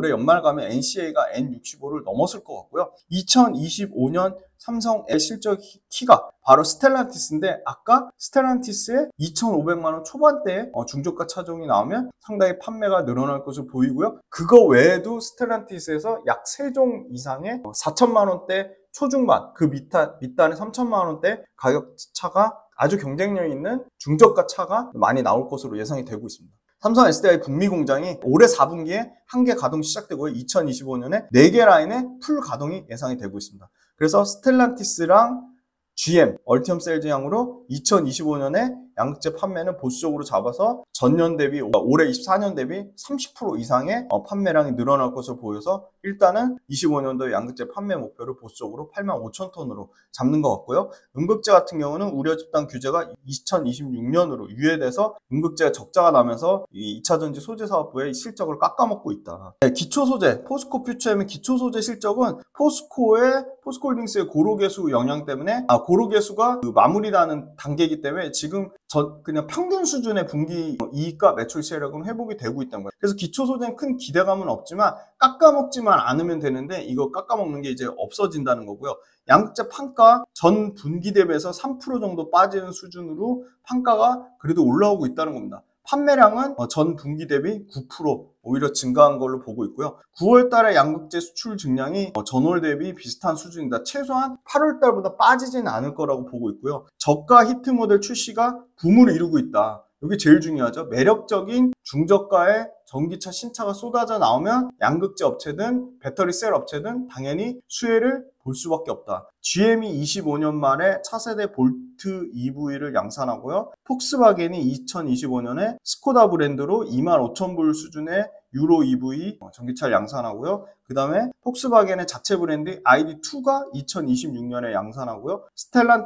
연말 가면 NCA가 N65를 넘었을 것 같고요. 2025년 삼성의 실적 키가 바로 스텔란티스인데, 아까 스텔란티스의 2,500만원 초반대에 중저가 차종이 나오면 상당히 판매가 늘어날 것으로 보이고요. 그거 외에도 스텔란티스에서 약 3종 이상의 4천만원대 초중반, 그 밑단의 3천만원대 가격 차가 아주 경쟁력 있는 중저가 차가 많이 나올 것으로 예상이 되고 있습니다. 삼성 SDI 북미 공장이 올해 4분기에 1개 가동 시작되고요. 2025년에 4개 라인의 풀 가동이 예상이 되고 있습니다. 그래서 스텔란티스랑 GM, 얼티엄 셀즈 향으로 2025년에 양극재 판매는 보수적으로 잡아서 전년 대비, 올해 24년 대비 30% 이상의 판매량이 늘어날 것으로 보여서 일단은 25년도 양극재 판매 목표를 보수적으로 85,000톤으로 잡는 것 같고요. 음극재 같은 경우는 우려 집단 규제가 2026년으로 유예돼서 음극재가 적자가 나면서 이 2차전지 소재 사업부의 실적을 깎아먹고 있다. 네, 기초 소재, 포스코 퓨처엠의 기초 소재 실적은 포스코홀딩스의 고로개수 영향 때문에 고로개수가 그 마무리라는 단계이기 때문에 지금 그냥 평균 수준의 분기 이익과 매출 세력은 회복이 되고 있다는 거예요. 그래서 기초 소재는 큰 기대감은 없지만 깎아먹지만 않으면 되는데, 이거 깎아먹는 게 이제 없어진다는 거고요. 양극재 판가 전 분기 대비해서 3% 정도 빠지는 수준으로 판가가 그래도 올라오고 있다는 겁니다. 판매량은 전 분기 대비 9% 오히려 증가한 걸로 보고 있고요. 9월 달에 양극재 수출 증량이 전월 대비 비슷한 수준이다. 최소한 8월 달보다 빠지지는 않을 거라고 보고 있고요. 저가 히트 모델 출시가 붐을 이루고 있다. 이게 제일 중요하죠. 매력적인 중저가의 전기차 신차가 쏟아져 나오면 양극재 업체든 배터리 셀 업체든 당연히 수혜를 볼 수밖에 없다. GM이 25년 말에 차세대 볼트 EV를 양산하고요. 폭스바겐이 2025년에 스코다 브랜드로 25,000불 수준의 유로 EV 전기차를 양산하고요. 그 다음에 폭스바겐의 자체 브랜드 ID2가 2026년에 양산하고요. 시트로엔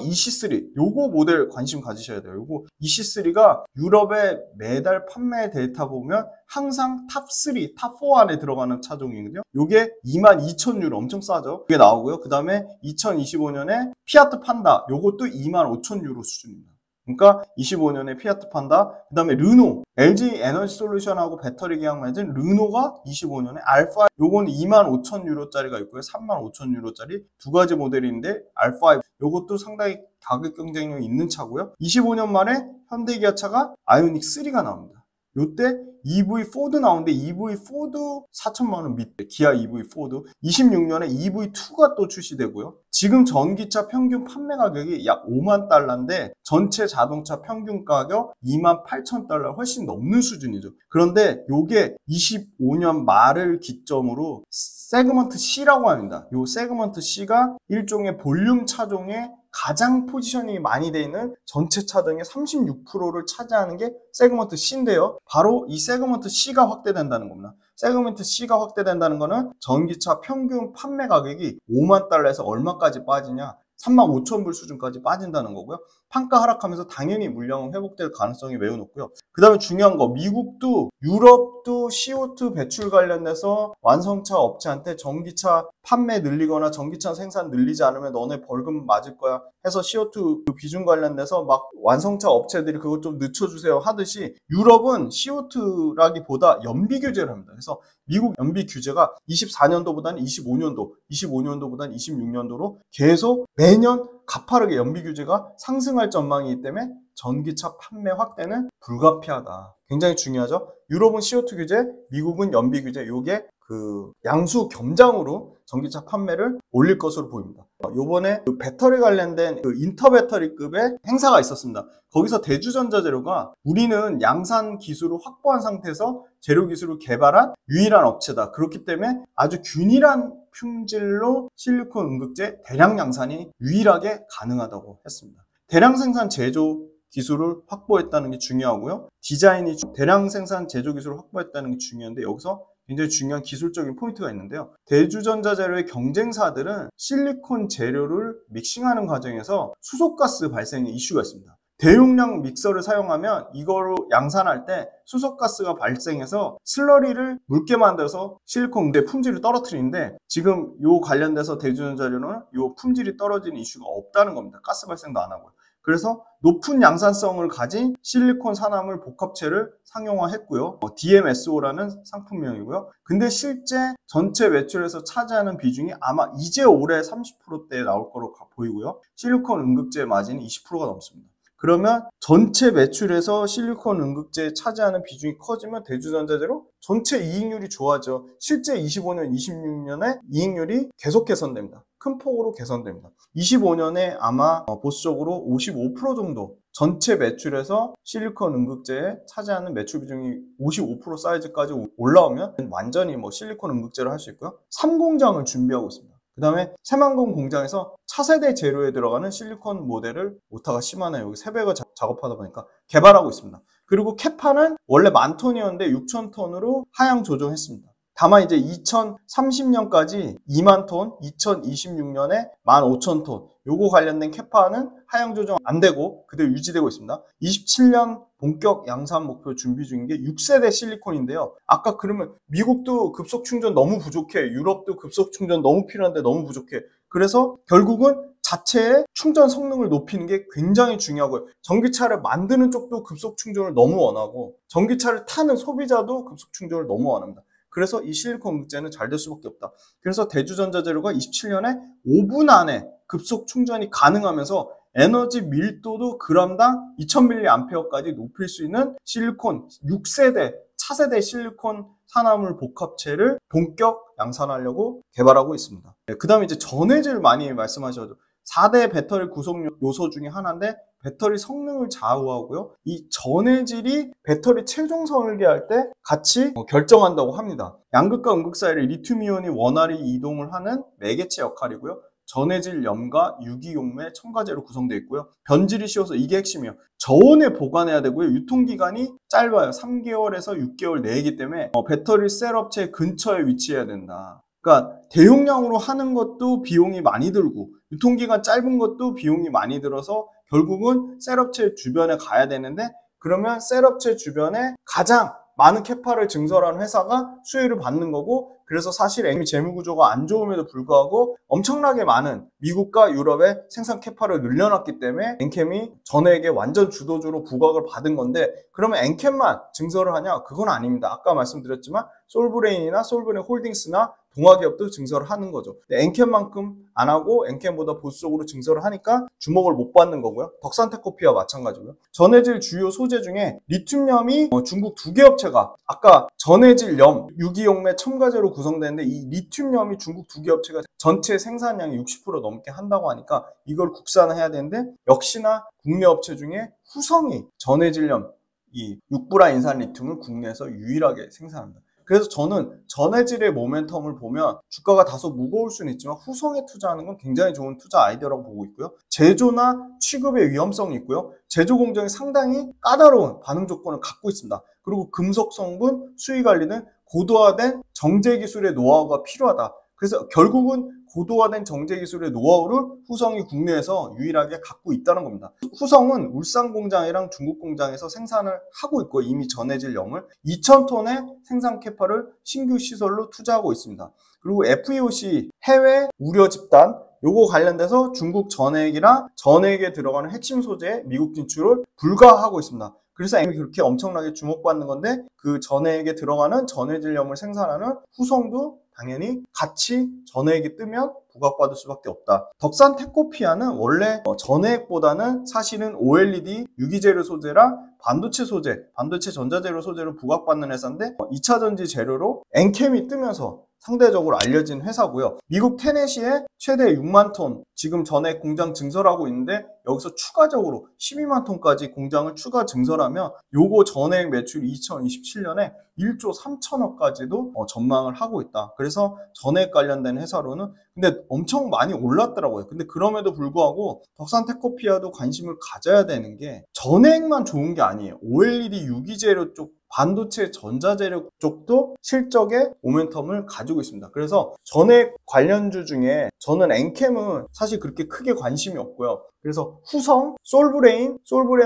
EC3, 요거 모델 관심 가지셔야 돼요. 요거 EC3가 유럽의 매달 판매 데이터 보면 항상 탑3, 탑4 안에 들어가는 차종이거든요. 요게 22,000유로, 엄청 싸죠. 그게 나오고요. 그 다음에 2025년에 피아트 판다, 요것도 25,000유로 수준입니다. 그러니까 25년에 피아트 판다, 그 다음에 르노, LG 에너지 솔루션하고 배터리 계약 맺은 르노가 25년에 알파, 요건 25,000유로짜리가 있고요. 35,000유로짜리 두 가지 모델인데, 알파, 요것도 상당히 가격 경쟁력이 있는 차고요. 25년 말에 현대기아차가 아이오닉 3가 나옵니다. 요때 EV4도 나오는데 EV4도 4천만원 밑에, 기아 EV4도 26년에 EV2가 또 출시되고요. 지금 전기차 평균 판매 가격이 약 5만 달러인데 전체 자동차 평균 가격 28,000달러 훨씬 넘는 수준이죠. 그런데 요게 25년 말을 기점으로 세그먼트 C라고 합니다. 요 세그먼트 C가 일종의 볼륨 차종의 가장 포지셔닝이 많이 되어 있는 전체 차종의 36%를 차지하는 게 세그먼트 C인데요. 바로 이 세그먼트 C가 확대된다는 겁니다. 세그먼트 C가 확대된다는 거는 전기차 평균 판매 가격이 5만 달러에서 얼마까지 빠지냐? 35,000불 수준까지 빠진다는 거고요. 판가 하락하면서 당연히 물량은 회복될 가능성이 매우 높고요. 그 다음에 중요한 거, 미국도 유럽도 CO2 배출 관련돼서 완성차 업체한테 전기차 판매 늘리거나 전기차 생산 늘리지 않으면 너네 벌금 맞을 거야 해서 CO2 그 비중 관련돼서 막 완성차 업체들이 그것 좀 늦춰주세요 하듯이, 유럽은 CO2라기보다 연비 규제를 합니다. 그래서 미국 연비 규제가 24년도보다는 25년도, 25년도보다는 26년도로 계속 매년 가파르게 연비 규제가 상승할 전망이기 때문에 전기차 판매 확대는 불가피하다. 굉장히 중요하죠. 유럽은 CO2 규제, 미국은 연비 규제, 요게 그 양수 겸장으로 전기차 판매를 올릴 것으로 보입니다. 요번에 그 배터리 관련된 그 인터배터리급의 행사가 있었습니다. 거기서 대주전자재료가 우리는 양산 기술을 확보한 상태에서 재료 기술을 개발한 유일한 업체다. 그렇기 때문에 아주 균일한 품질로 실리콘 음극재 대량 양산이 유일하게 가능하다고 했습니다. 대량 생산 제조 기술을 확보했다는 게 중요하고요. 디자인이 대량 생산 제조 기술을 확보했다는 게 중요한데, 여기서 굉장히 중요한 기술적인 포인트가 있는데요. 대주전자재료의 경쟁사들은 실리콘 재료를 믹싱하는 과정에서 수소가스 발생의 이슈가 있습니다. 대용량 믹서를 사용하면 이거로 양산할 때 수소가스가 발생해서 슬러리를 묽게 만들어서 실리콘 음대 품질을 떨어뜨리는데, 지금 요 관련돼서 대주전자재료는 요 품질이 떨어지는 이슈가 없다는 겁니다. 가스 발생도 안 하고요. 그래서 높은 양산성을 가진 실리콘 산화물 복합체를 상용화했고요. DMSO라는 상품명이고요. 근데 실제 전체 매출에서 차지하는 비중이 아마 이제 올해 30%대에 나올 거로 보이고요. 실리콘 음극재 마진이 20%가 넘습니다. 그러면 전체 매출에서 실리콘 음극재에 차지하는 비중이 커지면 대주전자재로 전체 이익률이 좋아져. 실제 25년, 26년에 이익률이 계속 개선됩니다. 큰 폭으로 개선됩니다. 25년에 아마 보수적으로 55% 정도 전체 매출에서 실리콘 음극재에 차지하는 매출 비중이 55% 사이즈까지 올라오면 완전히 실리콘 음극재를 할 수 있고요. 3공장을 준비하고 있습니다. 그 다음에 새만금 공장에서 차세대 재료에 들어가는 실리콘 모델을 오타가 시마네 여기 새벽을 작업하다 보니까 개발하고 있습니다. 그리고 캐파는 원래 10,000톤이었는데 6,000톤으로 하향 조정했습니다. 다만 이제 2030년까지 2만 톤, 2026년에 15,000톤 요거 관련된 캐파는 하향 조정 안 되고 그대로 유지되고 있습니다. 27년 본격 양산 목표 준비 중인 게 6세대 실리콘인데요. 아까 그러면 미국도 급속 충전 너무 부족해, 유럽도 급속 충전 너무 필요한데 너무 부족해. 그래서 결국은 자체의 충전 성능을 높이는 게 굉장히 중요하고요. 전기차를 만드는 쪽도 급속 충전을 너무 원하고 전기차를 타는 소비자도 급속 충전을 너무 원합니다. 그래서 이 실리콘 음극재는 잘 될 수밖에 없다. 그래서 대주전자재료가 27년에 5분 안에 급속 충전이 가능하면서 에너지 밀도도 그람당 2000mAh까지 높일 수 있는 실리콘 6세대 차세대 실리콘 산화물 복합체를 본격 양산하려고 개발하고 있습니다. 그 다음에 이제 전해질 많이 말씀하셔도 4대 배터리 구성 요소 중에 하나인데 배터리 성능을 좌우하고요. 이 전해질이 배터리 최종 설계할 때 같이 결정한다고 합니다. 양극과 음극 사이를 리튬이온이 원활히 이동을 하는 매개체 역할이고요. 전해질 염과 유기용매 첨가제로 구성되어 있고요. 변질이 쉬워서 이게 핵심이에요. 저온에 보관해야 되고요. 유통기간이 짧아요. 3개월에서 6개월 내이기 때문에 배터리 셀 업체 근처에 위치해야 된다. 그러니까 대용량으로 하는 것도 비용이 많이 들고 유통기간 짧은 것도 비용이 많이 들어서 결국은 셀업체 주변에 가야 되는데 그러면 셀업체 주변에 가장 많은 캐파를 증설하는 회사가 수혜를 받는 거고 그래서 사실 엔캠이 재무구조가 안 좋음에도 불구하고 엄청나게 많은 미국과 유럽의 생산 캐파를 늘려놨기 때문에 엔캠이 전액에 완전 주도주로 부각을 받은 건데 그러면 엔캠만 증설을 하냐? 그건 아닙니다. 아까 말씀드렸지만 솔브레인이나 솔브레인 홀딩스나 동화기업도 증설을 하는 거죠. 엔캠만큼 안 하고 엔캠보다 보수적으로 증설을 하니까 주목을 못 받는 거고요. 덕산테코피와 마찬가지고요. 전해질 주요 소재 중에 리튬염이 중국 2개 업체가 아까 전해질염, 유기용매 첨가제로 구성되는데 이 리튬염이 중국 2개 업체가 전체 생산량이 60% 넘게 한다고 하니까 이걸 국산화해야 되는데 역시나 국내 업체 중에 후성이 전해질염, 이 6불화 인산 리튬을 국내에서 유일하게 생산합니다. 그래서 저는 전해질의 모멘텀을 보면 주가가 다소 무거울 수는 있지만 후성에 투자하는 건 굉장히 좋은 투자 아이디어라고 보고 있고요. 제조나 취급의 위험성이 있고요. 제조 공정이 상당히 까다로운 반응 조건을 갖고 있습니다. 그리고 금속 성분, 수위 관리는 고도화된 정제 기술의 노하우가 필요하다. 그래서 결국은 고도화된 정제 기술의 노하우를 후성이 국내에서 유일하게 갖고 있다는 겁니다. 후성은 울산 공장이랑 중국 공장에서 생산을 하고 있고 이미 전해질 염을 2,000톤의 생산 캐파를 신규 시설로 투자하고 있습니다. 그리고 FEOC 해외 우려 집단 요거 관련돼서 중국 전해액이랑 전해액에 들어가는 핵심 소재 미국 진출을 불가하고 있습니다. 그래서 그렇게 엄청나게 주목받는 건데 그 전해액에 들어가는 전해질염을 생산하는 후성도 당연히 같이 전해액이 뜨면 부각받을 수밖에 없다. 덕산테코피아는 원래 전해액보다는 사실은 OLED 유기재료 소재랑 반도체 소재, 반도체 전자재료 소재로 부각받는 회사인데 2차전지 재료로 엔캠이 뜨면서 상대적으로 알려진 회사고요. 미국 테네시에 최대 6만 톤 지금 전액 공장 증설하고 있는데 여기서 추가적으로 12만 톤까지 공장을 추가 증설하면 요거 전액 매출 2027년에 1조 3천억까지도 전망을 하고 있다. 그래서 전액 관련된 회사로는 근데 엄청 많이 올랐더라고요. 근데 그럼에도 불구하고 덕산테코피아도 관심을 가져야 되는 게 전액만 좋은 게 아니에요. OLED 유기재료 쪽 반도체 전자재료 쪽도 실적의 모멘텀을 가지고 있습니다. 그래서 전액 관련주 중에 저는 엔캠은 사실 그렇게 크게 관심이 없고요. 그래서 후성, 솔브레인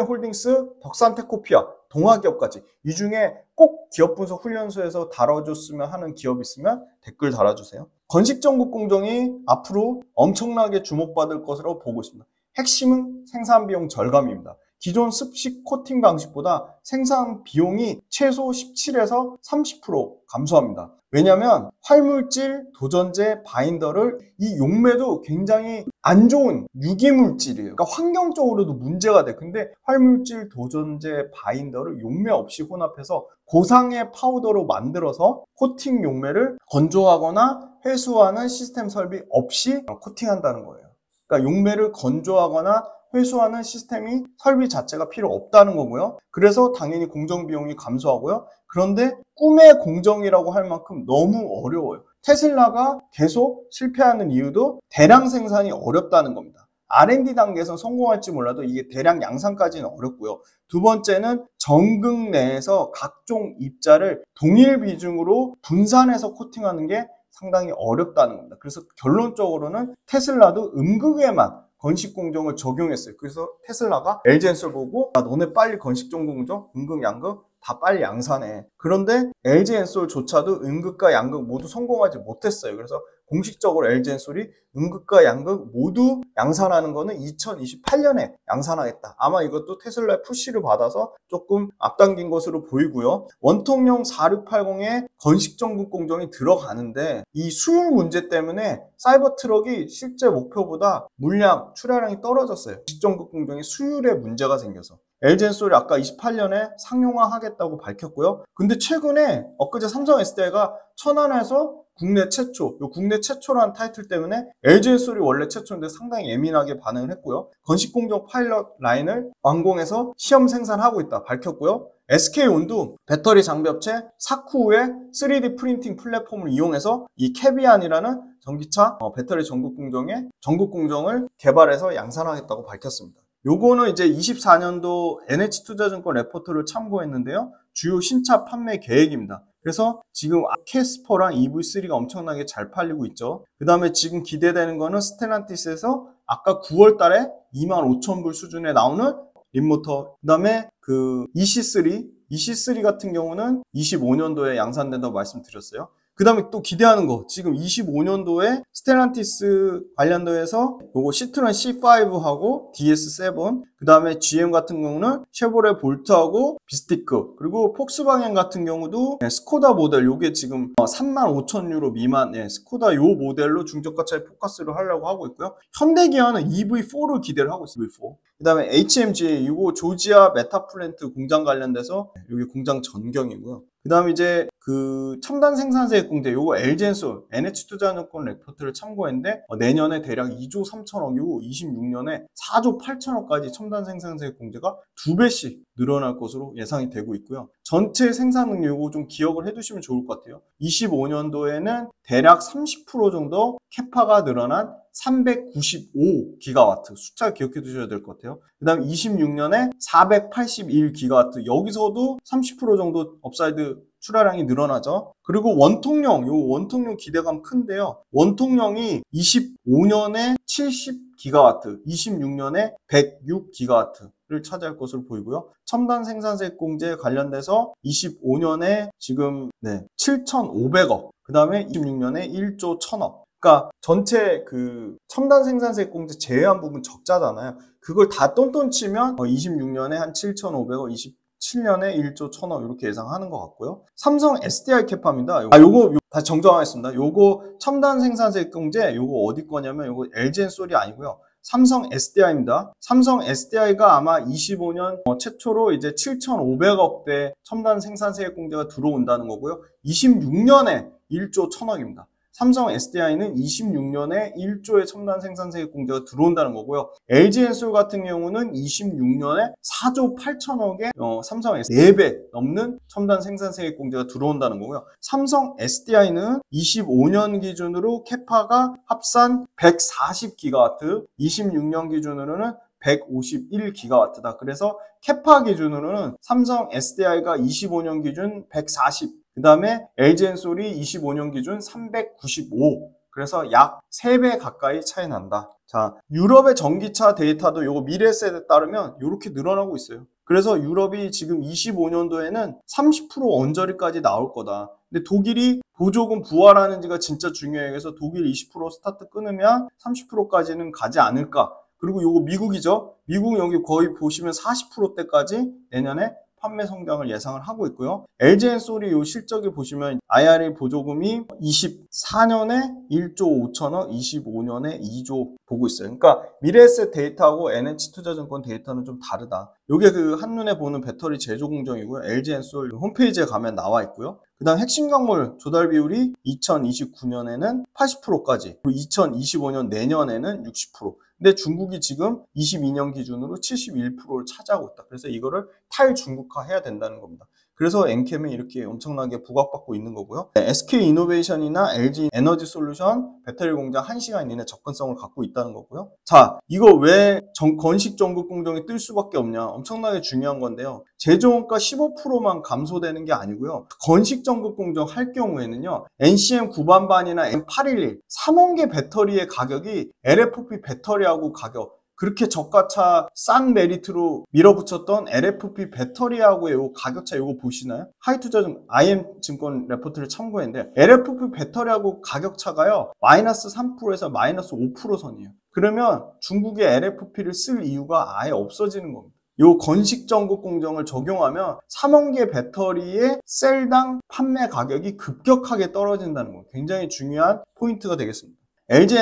홀딩스, 덕산테코피아, 동화기업까지 이 중에 꼭 기업 분석 훈련소에서 다뤄줬으면 하는 기업이 있으면 댓글 달아주세요. 건식전국 공정이 앞으로 엄청나게 주목받을 것으로 보고 있습니다. 핵심은 생산 비용 절감입니다. 기존 습식 코팅 방식보다 생산 비용이 최소 17에서 30% 감소합니다. 왜냐하면 활물질, 도전제, 바인더를 이 용매도 굉장히 안 좋은 유기물질이에요. 그러니까 환경적으로도 문제가 돼. 근데 활물질, 도전제, 바인더를 용매 없이 혼합해서 고상의 파우더로 만들어서 코팅 용매를 건조하거나 회수하는 시스템 설비 없이 코팅한다는 거예요. 그러니까 용매를 건조하거나 회수하는 시스템이 설비 자체가 필요 없다는 거고요. 그래서 당연히 공정 비용이 감소하고요. 그런데 꿈의 공정이라고 할 만큼 너무 어려워요. 테슬라가 계속 실패하는 이유도 대량 생산이 어렵다는 겁니다. R&D 단계에서 성공할지 몰라도 이게 대량 양산까지는 어렵고요. 두 번째는 전극 내에서 각종 입자를 동일 비중으로 분산해서 코팅하는 게 상당히 어렵다는 겁니다. 그래서 결론적으로는 테슬라도 음극에만 건식 공정을 적용했어요. 그래서 테슬라가 LG엔솔 보고 너네 빨리 건식 공정, 음극, 양극 다 빨리 양산해. 그런데 LG엔솔조차도 음극과 양극 모두 성공하지 못했어요. 그래서 공식적으로 LG엔솔이 음극과 양극 모두 양산하는 거는 2028년에 양산하겠다. 아마 이것도 테슬라의 푸시를 받아서 조금 앞당긴 것으로 보이고요. 원통형 4680에 건식 전극 공정이 들어가는데 이 수율 문제 때문에 사이버 트럭이 실제 목표보다 물량, 출하량이 떨어졌어요. 건식 전극 공정이 수율에 문제가 생겨서. LG엔솔이 아까 28년에 상용화하겠다고 밝혔고요. 근데 최근에 엊그제 삼성 SDI가 천안에서 국내 최초, 국내 최초라는 타이틀 때문에 LG엔솔이 원래 최초인데 상당히 예민하게 반응을 했고요. 건식공정 파일럿 라인을 완공해서 시험 생산하고 있다 밝혔고요. SK온도 배터리 장비업체 사쿠우의 3D 프린팅 플랫폼을 이용해서 이 캐비안이라는 전기차 배터리 전극 공정을 개발해서 양산하겠다고 밝혔습니다. 요거는 이제 24년도 NH투자증권 레포트를 참고했는데요. 주요 신차 판매 계획입니다. 그래서 지금 캐스퍼랑 EV3가 엄청나게 잘 팔리고 있죠. 그 다음에 지금 기대되는 거는 스텔란티스에서 아까 9월 달에 25,000불 수준에 나오는 림모터, 그 다음에 그 EC3 같은 경우는 25년도에 양산된다고 말씀드렸어요. 그 다음에 또 기대하는 거, 지금 25년도에 스텔란티스 관련도에서 요거 시트론 C5하고 DS7, 그 다음에 GM 같은 경우는 쉐보레 볼트하고 비스티크, 그리고 폭스바겐 같은 경우도 스코다 모델, 요게 지금 35,000유로 미만 스코다 요 모델로 중저가 차에 포커스를 하려고 하고 있고요. 현대기아는 EV4를 기대를 하고 있어요. EV4. 그 다음에 HMG, 요거 조지아 메타플랜트 공장 관련돼서 여기 공장 전경이고요. 그 다음에 이제 그 첨단 생산세 공제, 요거 LG엔솔, NH투자증권 레포트를 참고했는데 내년에 대략 2조 3천억이고 26년에 4조 8천억까지 첨단 생산세 공제가 2배씩 늘어날 것으로 예상이 되고 있고요. 전체 생산 능력 요거 좀 기억을 해두시면 좋을 것 같아요. 25년도에는 대략 30% 정도 캐파가 늘어난 395기가와트 숫자 기억해 두셔야 될 것 같아요. 그 다음 26년에 481기가와트, 여기서도 30% 정도 업사이드 출하량이 늘어나죠. 그리고 원통령, 요 원통령 기대감 큰데요. 원통령이 25년에 70기가와트, 26년에 106기가와트를 차지할 것으로 보이고요. 첨단 생산세 공제 관련돼서 25년에 지금 7,500억, 그 다음에 26년에 1조 1,000억. 그러니까 전체 그 첨단 생산세 공제 제외한 부분 적자잖아요. 그걸 다 똔똔 치면 26년에 한 7,500억, 27년에 1조 1,000억 이렇게 예상하는 것 같고요. 삼성 SDI 캐파입니다. 요거 다시 정정하겠습니다. 요거 첨단 생산세 공제 요거 어디 거냐면 요거 LG엔솔이 아니고요. 삼성 SDI입니다. 삼성 SDI가 아마 25년 최초로 이제 7,500억대 첨단 생산세 공제가 들어온다는 거고요. 26년에 1조 1,000억입니다. 삼성 SDI는 26년에 1조의 첨단 생산세 공제가 들어온다는 거고요. LG엔솔 같은 경우는 26년에 4조 8천억의 삼성 SDI 4배 넘는 첨단 생산세 공제가 들어온다는 거고요. 삼성 SDI는 25년 기준으로 캐파가 합산 140기가와트, 26년 기준으로는 151기가와트다. 그래서 캐파 기준으로는 삼성 SDI가 25년 기준 140, 그 다음에 LG엔솔이 25년 기준 395. 그래서 약 3배 가까이 차이 난다. 자, 유럽의 전기차 데이터도 요거 미래세에 따르면 이렇게 늘어나고 있어요. 그래서 유럽이 지금 25년도에는 30% 언저리까지 나올 거다. 근데 독일이 보조금 부활하는지가 진짜 중요해요. 그래서 독일 20% 스타트 끊으면 30%까지는 가지 않을까. 그리고 요거 미국이죠. 미국 여기 거의 보시면 40%대까지 내년에 판매 성장을 예상을 하고 있고요. LG엔솔이 요 실적이 보시면 IRA 보조금이 24년에 1조 5천억, 25년에 2조 보고 있어요. 그러니까 미래에셋 데이터하고 NH투자증권 데이터는 좀 다르다. 요게 그 한눈에 보는 배터리 제조 공정이고요. LG엔솔 홈페이지에 가면 나와 있고요. 그 다음 핵심 광물 조달 비율이 2029년에는 80%까지, 그리고 2025년 내년에는 60%. 근데 중국이 지금 22년 기준으로 71%를 차지하고 있다. 그래서 이거를 탈중국화 해야 된다는 겁니다. 그래서 엔캠이 이렇게 엄청나게 부각받고 있는 거고요. SK이노베이션이나 LG에너지솔루션 배터리 공장 1시간 이내 접근성을 갖고 있다는 거고요. 자, 이거 왜 건식 전국 공정이 뜰 수밖에 없냐? 엄청나게 중요한 건데요. 제조원가 15%만 감소되는 게 아니고요. 건식 전국 공정 할 경우에는요. NCM 9반반이나 M811 3원계 배터리의 가격이 LFP 배터리하고 가격 그렇게 저가차 싼 메리트로 밀어붙였던 LFP 배터리하고의 요 가격차 요거 보시나요? 하이투자증 IM증권 레포트를 참고했는데 LFP 배터리하고 가격차가요 마이너스 3%에서 마이너스 5% 선이에요. 그러면 중국의 LFP를 쓸 이유가 아예 없어지는 겁니다. 요 건식 전국 공정을 적용하면 3원계 배터리의 셀당 판매 가격이 급격하게 떨어진다는 거 굉장히 중요한 포인트가 되겠습니다.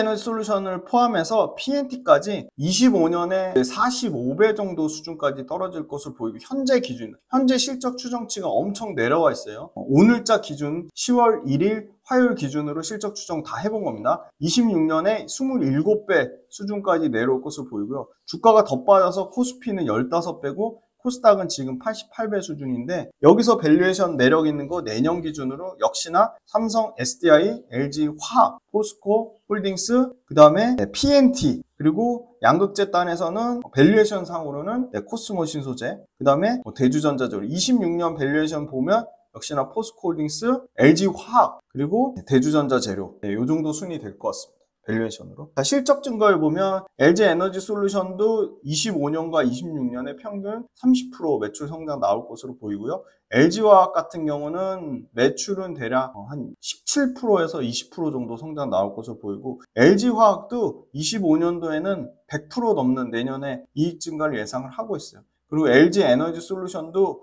LG에너지솔루션을 포함해서 PNT까지 25년에 45배 정도 수준까지 떨어질 것으로 보이고 현재 기준, 현재 실적 추정치가 엄청 내려와 있어요. 오늘자 기준 10월 1일 화요일 기준으로 실적 추정 다 해본 겁니다. 26년에 27배 수준까지 내려올 것으로 보이고요. 주가가 더 빠져서 코스피는 15배고 코스닥은 지금 88배 수준인데 여기서 밸류에이션 매력 있는 거 내년 기준으로 역시나 삼성, SDI, LG화학, 포스코 홀딩스, 그 다음에 PNT 그리고 양극재 단에서는 밸류에이션 상으로는 코스모 신소재, 그 다음에 대주전자재로 26년 밸류에이션 보면 역시나 포스코 홀딩스, LG화학 그리고 대주전자재료 이 정도 순위 될 것 같습니다. 밸류에이션으로. 실적 증거를 보면 LG에너지솔루션도 25년과 26년에 평균 30% 매출 성장 나올 것으로 보이고요. LG화학 같은 경우는 매출은 대략 한 17%에서 20% 정도 성장 나올 것으로 보이고 LG화학도 25년도에는 100% 넘는 내년에 이익 증가를 예상을 하고 있어요. 그리고 LG에너지솔루션도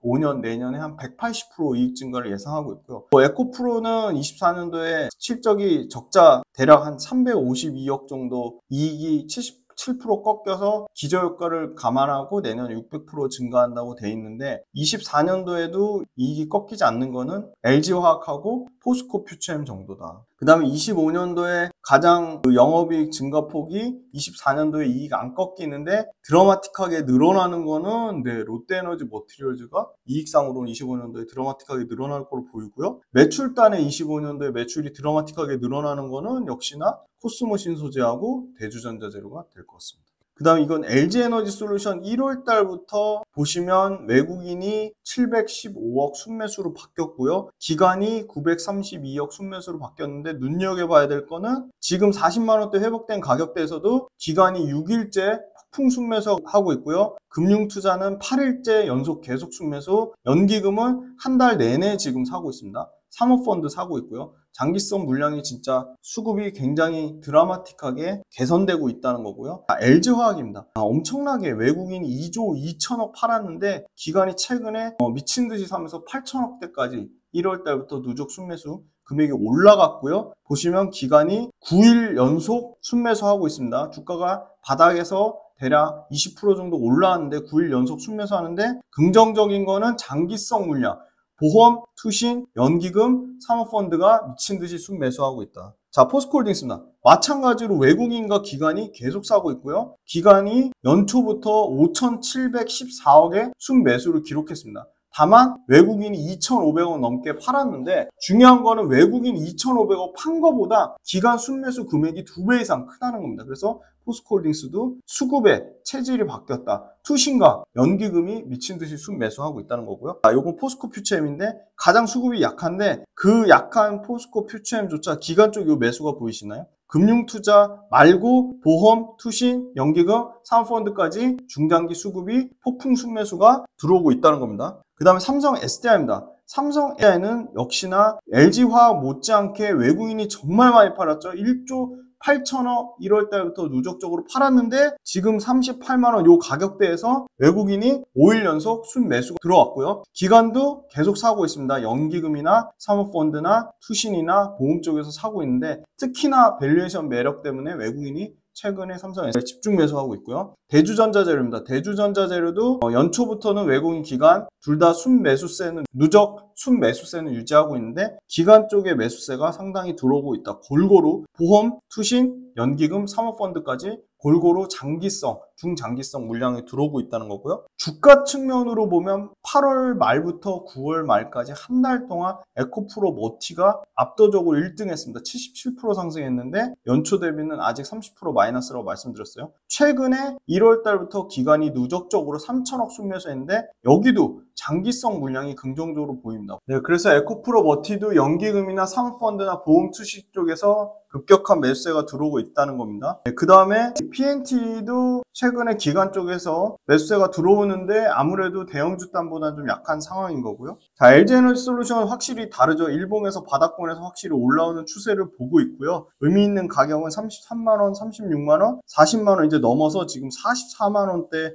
5년 내년에 한 180% 이익 증가를 예상하고 있고요. 에코프로는 24년도에 실적이 적자 대략 한 352억 정도 이익이 77% 꺾여서 기저효과를 감안하고 내년에 600% 증가한다고 돼 있는데 24년도에도 이익이 꺾이지 않는 거는 LG화학하고 포스코 퓨처엠 정도다. 그 다음에 25년도에 가장 영업이익 증가폭이 24년도에 이익 안 꺾이는데 드라마틱하게 늘어나는 거는 롯데에너지 머티리얼즈가 이익상으로는 25년도에 드라마틱하게 늘어날 거로 보이고요. 매출단에 25년도에 매출이 드라마틱하게 늘어나는 거는 역시나 코스모 신소재하고 대주전자재료가 될 것 같습니다. 그 다음 이건 LG에너지솔루션 1월 달부터 보시면 외국인이 715억 순매수로 바뀌었고요. 기관이 932억 순매수로 바뀌었는데 눈여겨봐야 될 거는 지금 40만원대 회복된 가격대에서도 기관이 6일째 폭풍 순매수하고 있고요. 금융투자는 8일째 연속 계속 순매수, 연기금은 한 달 내내 지금 사고 있습니다. 사모펀드 사고 있고요. 장기성 물량이 진짜 수급이 굉장히 드라마틱하게 개선되고 있다는 거고요. LG화학입니다. 엄청나게 외국인이 2조 2천억 팔았는데 기관이 최근에 미친 듯이 사면서 8천억대까지 1월 달부터 누적 순매수 금액이 올라갔고요. 보시면 기관이 9일 연속 순매수하고 있습니다. 주가가 바닥에서 대략 20% 정도 올라왔는데 9일 연속 순매수하는데 긍정적인 거는 장기성 물량, 보험, 투신, 연기금, 사모펀드가 미친듯이 순매수하고 있다. 자, 포스코홀딩스입니다. 마찬가지로 외국인과 기관이 계속 사고 있고요. 기관이 연초부터 5,714억의 순매수를 기록했습니다. 다만 외국인이 2,500억 넘게 팔았는데 중요한 거는 외국인 2,500억 판 거보다 기관 순매수 금액이 2배 이상 크다는 겁니다. 그래서 포스코홀딩스도 수급의 체질이 바뀌었다. 투신과 연기금이 미친 듯이 순매수하고 있다는 거고요. 요건 포스코 퓨처엠인데 가장 수급이 약한데 그 약한 포스코 퓨처엠조차 기관 쪽 요 매수가 보이시나요? 금융투자 말고 보험, 투신, 연기금, 사모펀드까지 중장기 수급이 폭풍 순매수가 들어오고 있다는 겁니다. 그 다음에 삼성 SDI입니다. 삼성 SDI는 역시나 LG화학 못지않게 외국인이 정말 많이 팔았죠. 1조 8,000억 1월 달부터 누적적으로 팔았는데 지금 38만 원 요 가격대에서 외국인이 5일 연속 순매수가 들어왔고요. 기관도 계속 사고 있습니다. 연기금이나 사모펀드나 투신이나 보험 쪽에서 사고 있는데 특히나 밸류에이션 매력 때문에 외국인이 최근에 삼성에서 집중 매수하고 있고요. 대주전자재료입니다. 대주전자재료도 연초부터는 외국인 기관 둘 다 순매수세는 누적 순매수세는 유지하고 있는데 기관 쪽의 매수세가 상당히 들어오고 있다. 골고루 보험, 투신, 연기금, 사모펀드까지 골고루 장기성, 중장기성 물량이 들어오고 있다는 거고요. 주가 측면으로 보면 8월 말부터 9월 말까지 한 달 동안 에코프로 머티가 압도적으로 1등 했습니다. 77% 상승했는데 연초 대비는 아직 30% 마이너스라고 말씀드렸어요. 최근에 1월 달부터 기관이 누적적으로 3천억 순매수했는데 여기도 장기성 물량이 긍정적으로 보입니다. 네, 그래서 에코프로 머티도 연기금이나 사모펀드나 보험 투시 쪽에서 급격한 매수세가 들어오고 있다는 겁니다. 네, 그 다음에 P&T도 최근에 기관 쪽에서 매수세가 들어오는데 아무래도 대형주단보다는 좀 약한 상황인 거고요. 자, LG에너지솔루션은 확실히 다르죠. 일봉에서 바닥권에서 확실히 올라오는 추세를 보고 있고요. 의미 있는 가격은 33만원, 36만원, 40만원 이제 넘어서 지금 44만원대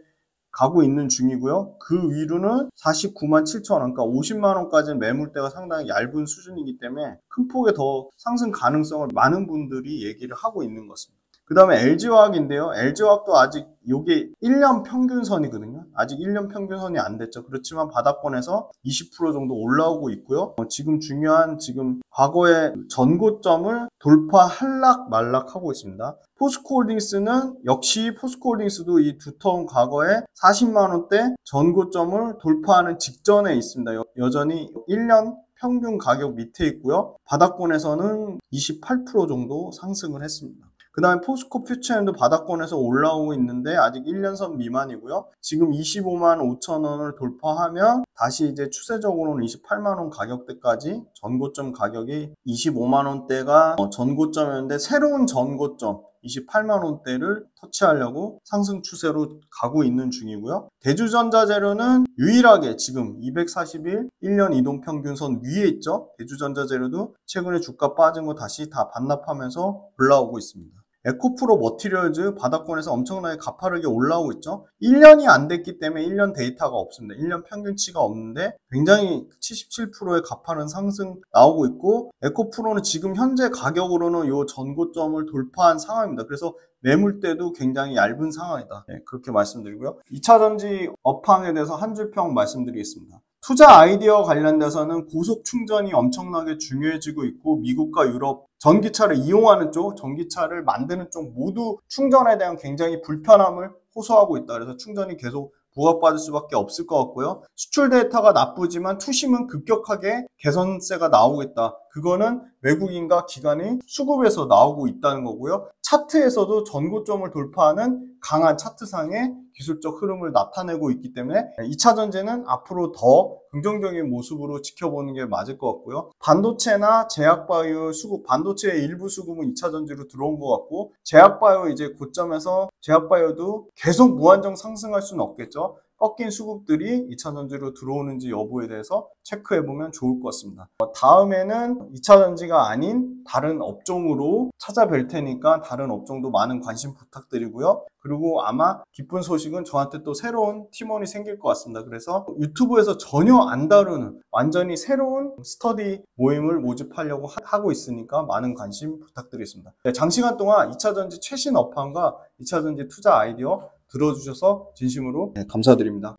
가고 있는 중이고요. 그 위로는 49만 7천원, 그러니까 50만원까지는 매물대가 상당히 얇은 수준이기 때문에 큰 폭의 더 상승 가능성을 많은 분들이 얘기를 하고 있는 것입니다. 그 다음에 LG화학인데요. LG화학도 아직 이게 1년 평균선이거든요. 아직 1년 평균선이 안 됐죠. 그렇지만 바닥권에서 20% 정도 올라오고 있고요. 지금 중요한 과거의 전고점을 돌파할락 말락하고 있습니다. 포스코홀딩스는 역시 포스코홀딩스도 이 두터운 과거에 40만원대 전고점을 돌파하는 직전에 있습니다. 여전히 1년 평균 가격 밑에 있고요. 바닥권에서는 28% 정도 상승을 했습니다. 그 다음에 포스코 퓨처엠도 바닥권에서 올라오고 있는데 아직 1년선 미만이고요. 지금 25만 5천 원을 돌파하면 다시 이제 추세적으로는 28만 원 가격대까지 전고점 가격이 25만 원대가 전고점이었는데 새로운 전고점 28만 원대를 터치하려고 상승 추세로 가고 있는 중이고요. 대주전자재료는 유일하게 지금 240일 1년 이동평균선 위에 있죠. 대주전자재료도 최근에 주가 빠진 거 다시 다 반납하면서 올라오고 있습니다. 에코프로 머티리얼즈 바닥권에서 엄청나게 가파르게 올라오고 있죠. 1년이 안 됐기 때문에 1년 데이터가 없습니다. 1년 평균치가 없는데 굉장히 77%의 가파른 상승 나오고 있고 에코프로는 지금 현재 가격으로는 이 전고점을 돌파한 상황입니다. 그래서 매물대도 굉장히 얇은 상황이다. 네, 그렇게 말씀드리고요. 2차전지 업황에 대해서 한 줄 평 말씀드리겠습니다. 투자 아이디어 관련돼서는 고속 충전이 엄청나게 중요해지고 있고 미국과 유럽 전기차를 이용하는 쪽, 전기차를 만드는 쪽 모두 충전에 대한 굉장히 불편함을 호소하고 있다. 그래서 충전이 계속 부각받을 수밖에 없을 것 같고요. 수출 데이터가 나쁘지만 투심은 급격하게 개선세가 나오고 있다. 그거는 외국인과 기관이 수급에서 나오고 있다는 거고요. 차트에서도 전고점을 돌파하는 강한 차트상의 기술적 흐름을 나타내고 있기 때문에 2차 전지는 앞으로 더 긍정적인 모습으로 지켜보는 게 맞을 것 같고요. 반도체나 제약바이오 수급, 반도체의 일부 수급은 2차 전지로 들어온 것 같고 제약바이오 이제 고점에서 제약바이오도 계속 무한정 상승할 수는 없겠죠. 꺾인 수급들이 2차 전지로 들어오는지 여부에 대해서 체크해보면 좋을 것 같습니다. 다음에는 2차 전지가 아닌 다른 업종으로 찾아뵐 테니까 다른 업종도 많은 관심 부탁드리고요. 그리고 아마 기쁜 소식은 저한테 또 새로운 팀원이 생길 것 같습니다. 그래서 유튜브에서 전혀 안 다루는 완전히 새로운 스터디 모임을 모집하려고 하고 있으니까 많은 관심 부탁드리겠습니다. 네, 장시간 동안 2차 전지 최신 업황과 2차 전지 투자 아이디어 들어주셔서 진심으로 감사드립니다.